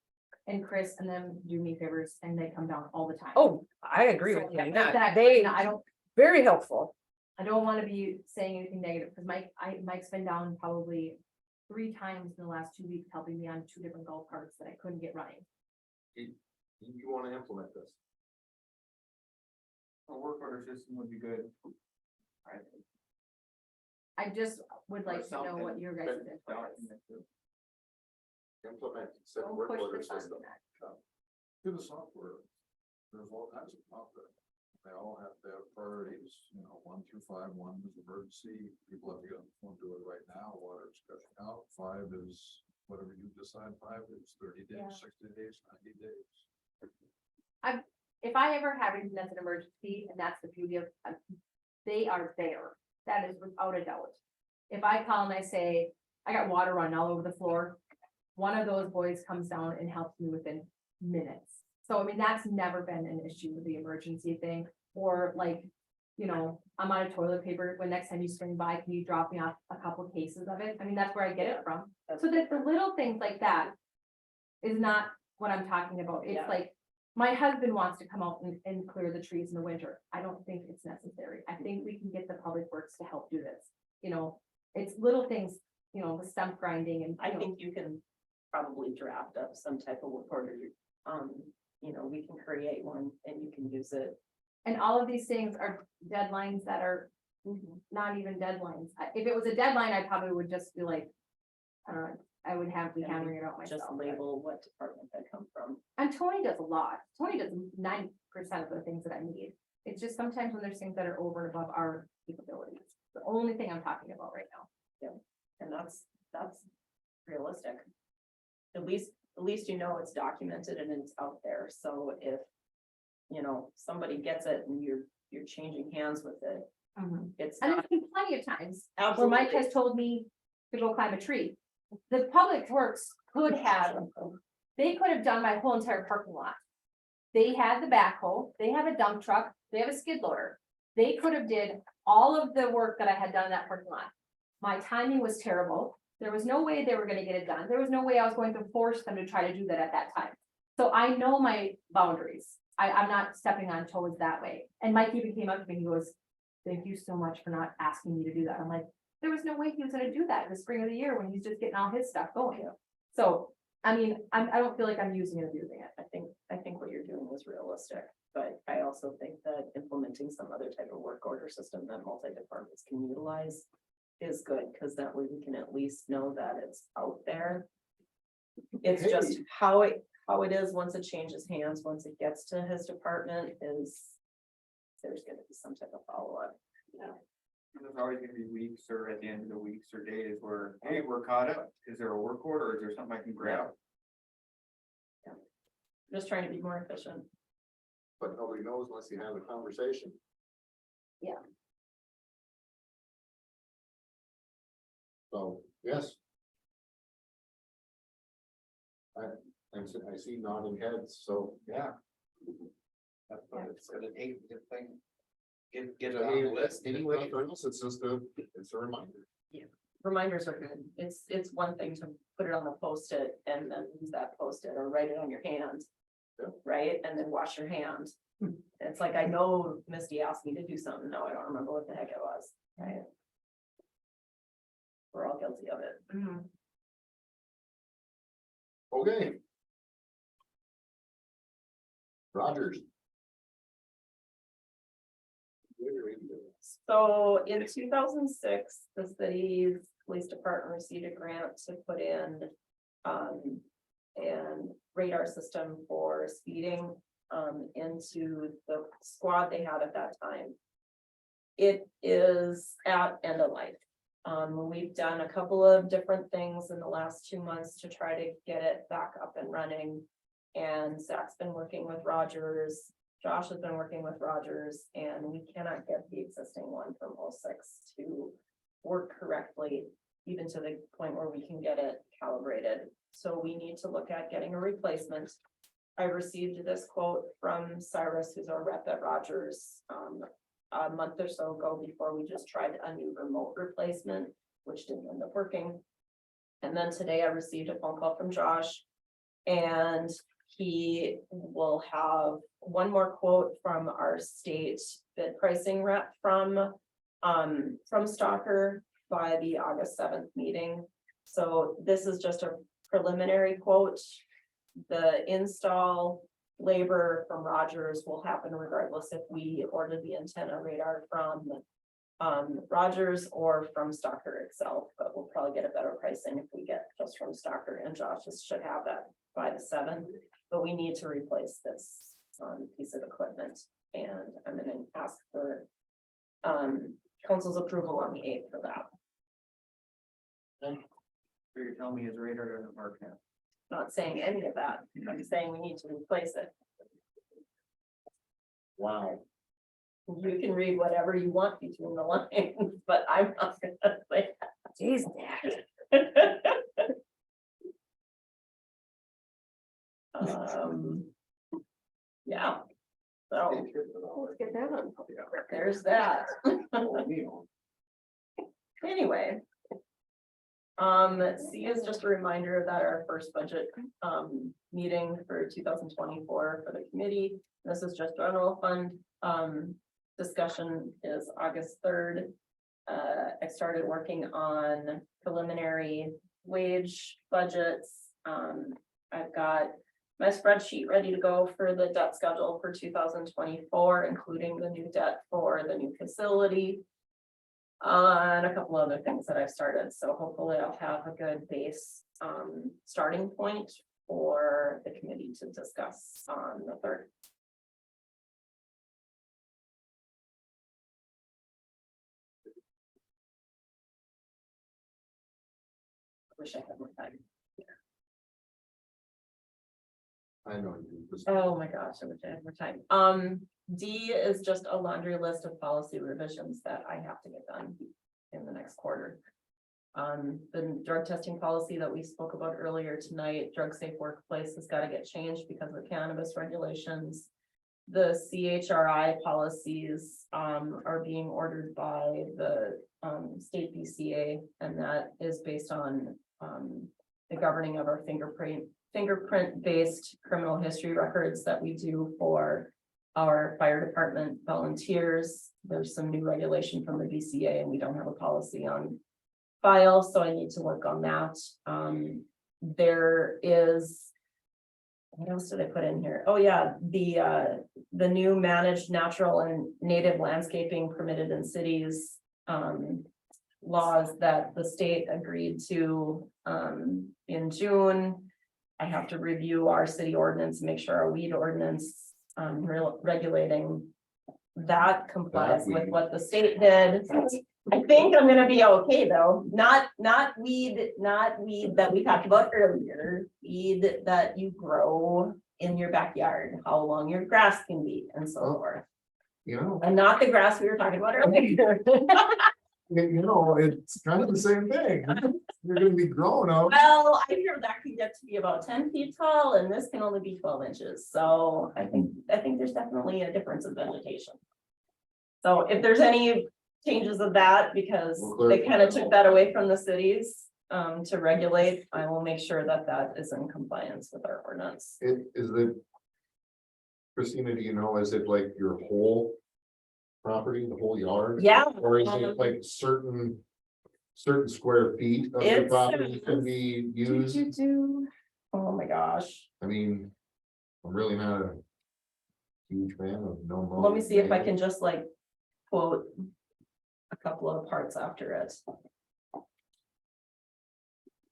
F: and Chris and them do me favors and they come down all the time.
G: Oh, I agree with
F: So
G: you on
F: that-
G: that. They,
F: I don't,
G: very helpful.
F: I don't want to be saying anything negative, because Mike's been down probably 3 times in the last 2 weeks, helping me on 2 different golf carts that I couldn't get running.
A: You wanna implement this?
H: A work order system would be good.
F: I just would like to know
H: something
F: what your guys' input is.
H: Documented.
A: Implement said
F: Don't
A: work
F: push
A: order
F: this on
A: system.
F: me.
C: To the software, there's all kinds of software. They all have to have priorities, 1 through 5, 1 is emergency, people have to get on the phone, do it right now, water is gushing out, 5 is whatever you decide, 5 is 30 days,
F: Yeah.
C: 60 days, 90 days.
F: If I ever have anything that's an emergency, and that's the beauty of, they are there, that is without a doubt. If I call and I say, I got water running all over the floor, one of those boys comes down and helps me within minutes. So I mean, that's never been an issue with the emergency thing, or like, I'm out of toilet paper, when next time you swing by, can you drop me off a couple cases of it? I mean, that's where I get it from. So that the little things like that is not what I'm talking about. It's
I: Yeah.
F: like, my husband wants to come out and clear the trees in the winter. I don't think it's necessary. I think we can get the public works to help do this. It's little things, the stump grinding and.
I: I think you can probably draft up some type of work order. We can create one and you can use it.
F: And all of these things are deadlines that are not even deadlines. If it was a deadline, I probably would just be like, I don't know, I would have to be hammering it out myself.
I: Just label what department they come from.
F: And Tony does a lot. Tony does 90% of the things that I need. It's just sometimes when there's things that are over and above our capabilities. The only thing I'm talking about right now.
I: And that's realistic. At least it's documented and it's out there, so if. Somebody gets it and you're changing hands with it, it's
F: And
I: not.
F: there's been plenty of times where
I: Absolutely.
F: Mike has told me to go climb a tree. The public works could have, they could have done my whole entire parking lot. They had the backhoe, they have a dump truck, they have a skid loader. They could have did all of the work that I had done in that parking lot. My timing was terrible. There was no way they were gonna get it done. There was no way I was going to force them to try to do that at that time. So I know my boundaries. I'm not stepping on toes that way. And Mike even came up to me, he goes, thank you so much for not asking me to do that. I'm like, there was no way he was gonna do that in the spring of the year when he's just getting all his stuff going. So, I mean, I don't feel like I'm using and abusing it.
I: I think what you're doing is realistic, but I also think that implementing some other type of work order system that multi-departments can utilize is good, because that way we can at least know that it's out there. It's just how it is once it changes hands, once it gets to his department is, there's gonna be some type of follow-up.
H: There's always gonna be weeks or at the end of the weeks or days where, hey, we're caught up. Is there a work order or is there something I can grab?
I: Just trying to be more efficient.
A: But nobody knows unless you have a conversation.
F: Yeah.
A: So, yes. I see nodding heads, so.
D: Yeah. That's what it's gonna take, the thing. Get
A: I
D: it on
A: mean,
D: the list anyway.
A: It's just it's a reminder.
I: Reminders are good. It's one thing to put it on the Post-it and then use that Post-it or write it on your hand.
A: Yeah.
I: Right? And then wash your hand. It's like, I know Misty asked me to do something. No, I don't remember what the heck it was, right? We're all guilty of it.
A: Okay. Rogers.
I: So in 2006, the city's police department received a grant to put in and radar system for speeding
B: into the squad they had at that time. It is at end of life. We've done a couple of different things in the last 2 months to try to get it back up and running. And Zach's been working with Rogers, Josh has been working with Rogers, and we cannot get the existing one from 06 to work correctly, even to the point where we can get it calibrated. So we need to look at getting a replacement. I received this quote from Cyrus, who's our rep at Rogers, a month or so ago before we just tried a new remote replacement, which didn't end up working. And then today I received a phone call from Josh, and he will have one more quote from our state bid pricing rep from Stalker by the August 7th meeting. So this is just a preliminary quote. The install labor from Rogers will happen regardless if we order the antenna radar from Rogers or from Stalker itself, but we'll probably get a better pricing if we get just from Stalker, and Josh should have that by the 7th. But we need to replace this piece of equipment, and I'm gonna ask for council's approval on the 8th for that.
H: So you're telling me his radar doesn't work now?
B: Not saying any of that, I'm saying we need to replace it.
A: Wow.
B: You can read whatever you want between the lines, but I'm not gonna say
G: Jeez, Dad.
B: that. Yeah. So
G: Let's get that on.
B: there's that. Anyway. C is just a reminder that our first budget meeting for 2024 for the committee. This is just general fund discussion is August 3rd. I started working on preliminary wage budgets. I've got my spreadsheet ready to go for the debt schedule for 2024, including the new debt for the new facility. And a couple other things that I've started, so hopefully I'll have a good base starting point for the committee to discuss on the 3rd. Wish I had more time.
A: I know you just.
B: Oh my gosh, I wish I had more time. D is just a laundry list of policy revisions that I have to get done in the next quarter. The drug testing policy that we spoke about earlier tonight, drug safe workplace, has got to get changed because of cannabis regulations. The CHRI policies are being ordered by the state BCA, and that is based on the governing of our fingerprint-based criminal history records that we do for our fire department volunteers. There's some new regulation from the BCA, and we don't have a policy on file, so I need to work on that. There is, what else did I put in here? Oh yeah, the new managed natural and native landscaping permitted in cities laws that the state agreed to in June. I have to review our city ordinance, make sure our weed ordinance regulating that complies with what the state did. I think I'm gonna be okay though, not weed that we talked about earlier, weed that you grow in your backyard, how long your grass can be and so forth.
A: You know,
B: And not the grass we were talking about earlier.
A: it's kind of the same thing. You're gonna be growing up.
B: Well, I hear that can get to be about 10 feet tall and this can only be 12 inches. So I think there's definitely a difference in vegetation. So if there's any changes of that, because they kind of took that away from the cities to regulate, I will make sure that that is in compliance with our ordinance.
A: Is it? Christina, do you know, is it like your whole property, the whole yard?
B: Yeah.
A: Or is it like certain square feet of the
B: It's-
A: property can be used?
B: Oh my gosh.
A: I mean, I'm really not a huge fan of no.
B: Let me see if I can just like quote a couple of parts after it.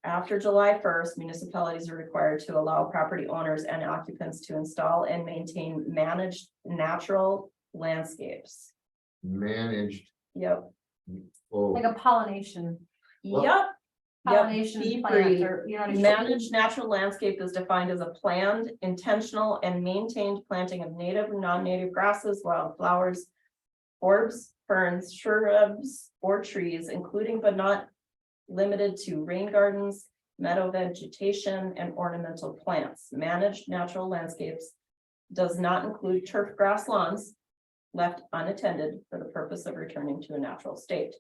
B: After July 1st, municipalities are required to allow property owners and occupants to install and maintain managed natural landscapes.
A: Managed,
B: Yep,
A: oh,
F: Like a pollination,
A: Well-
B: yep. Yep,
F: pollination
B: be
F: plant,
B: free.
F: or, you know what I mean?
B: Managed natural landscape is defined as a planned, intentional, and maintained planting of native and non-native grasses, wildflowers, forbs, ferns, shrubs, or trees, including but not limited to rain gardens, meadow vegetation, and ornamental plants. Managed natural landscapes does not include turf grass lawns left unattended for the purpose of returning to a natural state.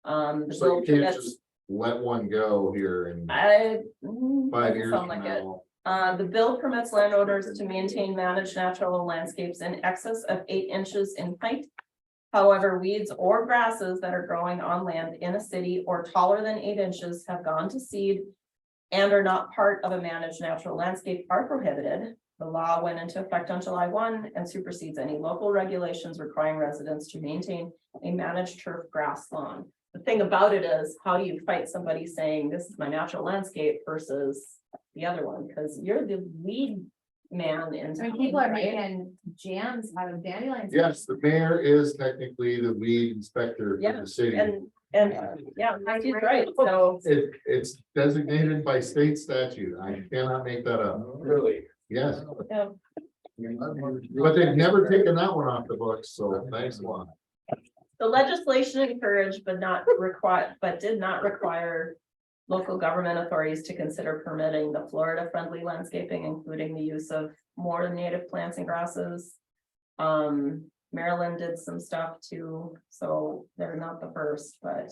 B: The
A: so
B: bill
A: you can't
B: permits-
A: just let one go here in
B: doesn't
A: 5 years
B: sound
A: from
B: like it.
A: now.
B: The bill permits landowners to maintain managed natural landscapes in excess of 8 inches in height. However, weeds or grasses that are growing on land in a city or taller than 8 inches have gone to seed and are not part of a managed natural landscape are prohibited. The law went into effect on July 1 and supersedes any local regulations requiring residents to maintain a managed turf grass lawn. The thing about it is, how do you fight somebody saying this is my natural landscape versus the other one? Because you're the weed man in
F: I mean,
B: town,
F: people are
B: right?
F: making jams out of dandelions.
A: Yes, the mayor is technically the weed inspector for the city.
B: And, yeah, he's right, so,
A: It's designated by state statute. I cannot make that up.
D: Really?
A: Yes,
B: yeah.
A: but they've never taken that one off the books, so thanks a lot.
B: The legislation encouraged but did not require local government authorities to consider permitting the Florida friendly landscaping, including the use of more native plants and grasses. Maryland did some stuff too, so they're not the first, but.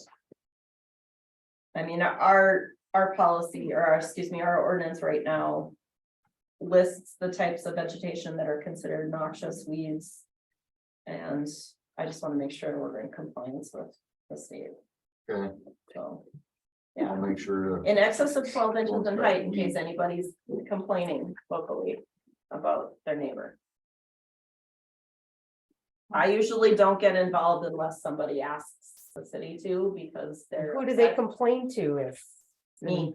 B: I mean, our policy, our ordinance right now lists the types of vegetation that are considered noxious weeds. And I just want to make sure we're in compliance with the state,
A: Okay,
B: so.
A: I'll
B: Yeah,
A: make sure to.
B: in excess of 12 inches in height, in case anybody's complaining locally about their neighbor. I usually don't get involved unless somebody asks the city to, because they're.
G: Who do they
B: upset.
G: complain to if?
B: Me.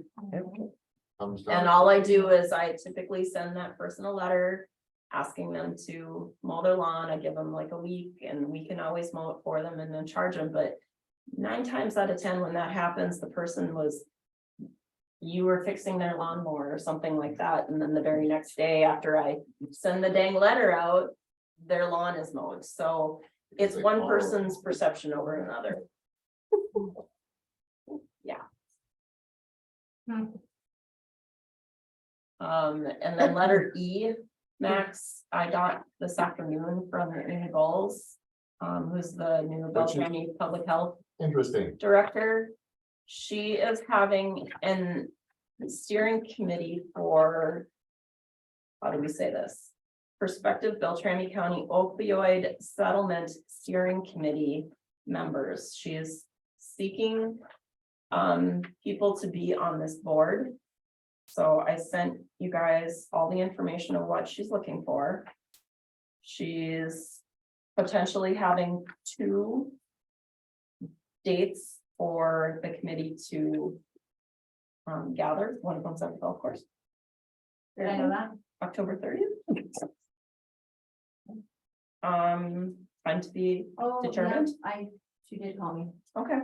A: comes down
B: And
A: to-
B: all I do is I typically send that person a letter asking them to mow their lawn. I give them like a week and we can always mow it for them and then charge them, but 9 times out of 10, when that happens, the person was. You were fixing their lawnmower or something like that, and then the very next day after I send the dang letter out, their lawn is mowed, so it's
A: They
B: one
A: follow.
B: person's perception over another. Yeah. And then letter E, Max, I got this afternoon from Amy Bowles, who's the new
A: Which is-
B: Beltrami Public Health
A: Interesting.
B: Director. She is having an steering committee for. How do we say this? Prospective Beltrami County opioid settlement steering committee members. She is seeking. People to be on this board. So I sent you guys all the information of what she's looking for. She's potentially having 2 dates for the committee to gather. One of them's at the golf course.
F: Did I know that?
B: October 30th. Time to be
F: Oh, yeah,
B: determined.
F: she did call me.
B: Okay.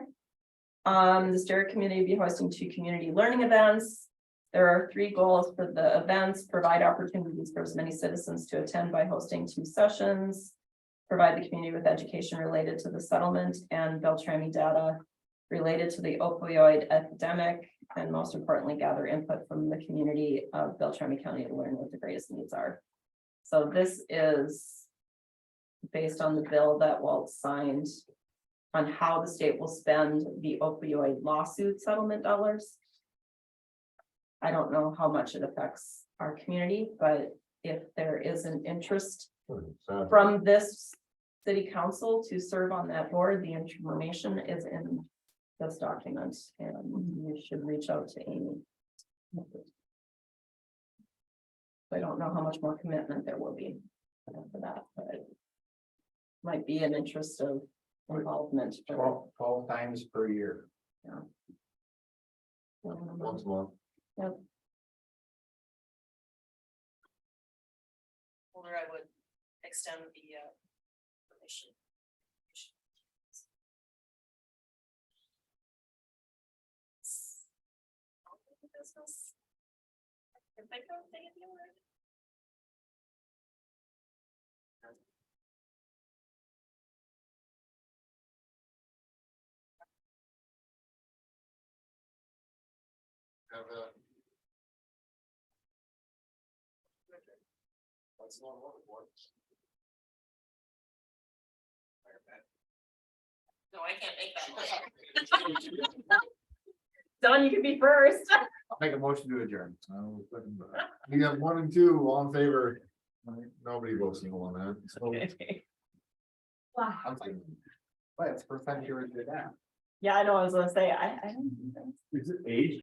B: The steering committee will be hosting 2 community learning events. There are 3 goals for the events: provide opportunities for as many citizens to attend by hosting 2 sessions, provide the community with education related to the settlement and Beltrami data related to the opioid epidemic, and most importantly, gather input from the community of Beltrami County to learn what the greatest needs are. So this is based on the bill that Walt signed on how the state will spend the opioid lawsuit settlement dollars. I don't know how much it affects our community, but if there is an interest
A: So,
B: from this city council to serve on that board, the information is in this document, and you should reach out to Amy. I don't know how much more commitment there will be for that, but it might be an interest of involvement.
D: 12 times per year.
A: once a month.
B: Or I would extend the permission. Business. If they don't think it anywhere.
A: Have a. That's not what it was.
B: No, I can't make that. Don, you can be first.
D: I'll make a motion to adjourn.
A: We got 1 and 2, all in favor. Nobody votes no on that. So
F: Wow.
D: I'm like, well, it's the first time you ever did that.
B: Yeah, I know, I was gonna say, I don't.
E: Is it age?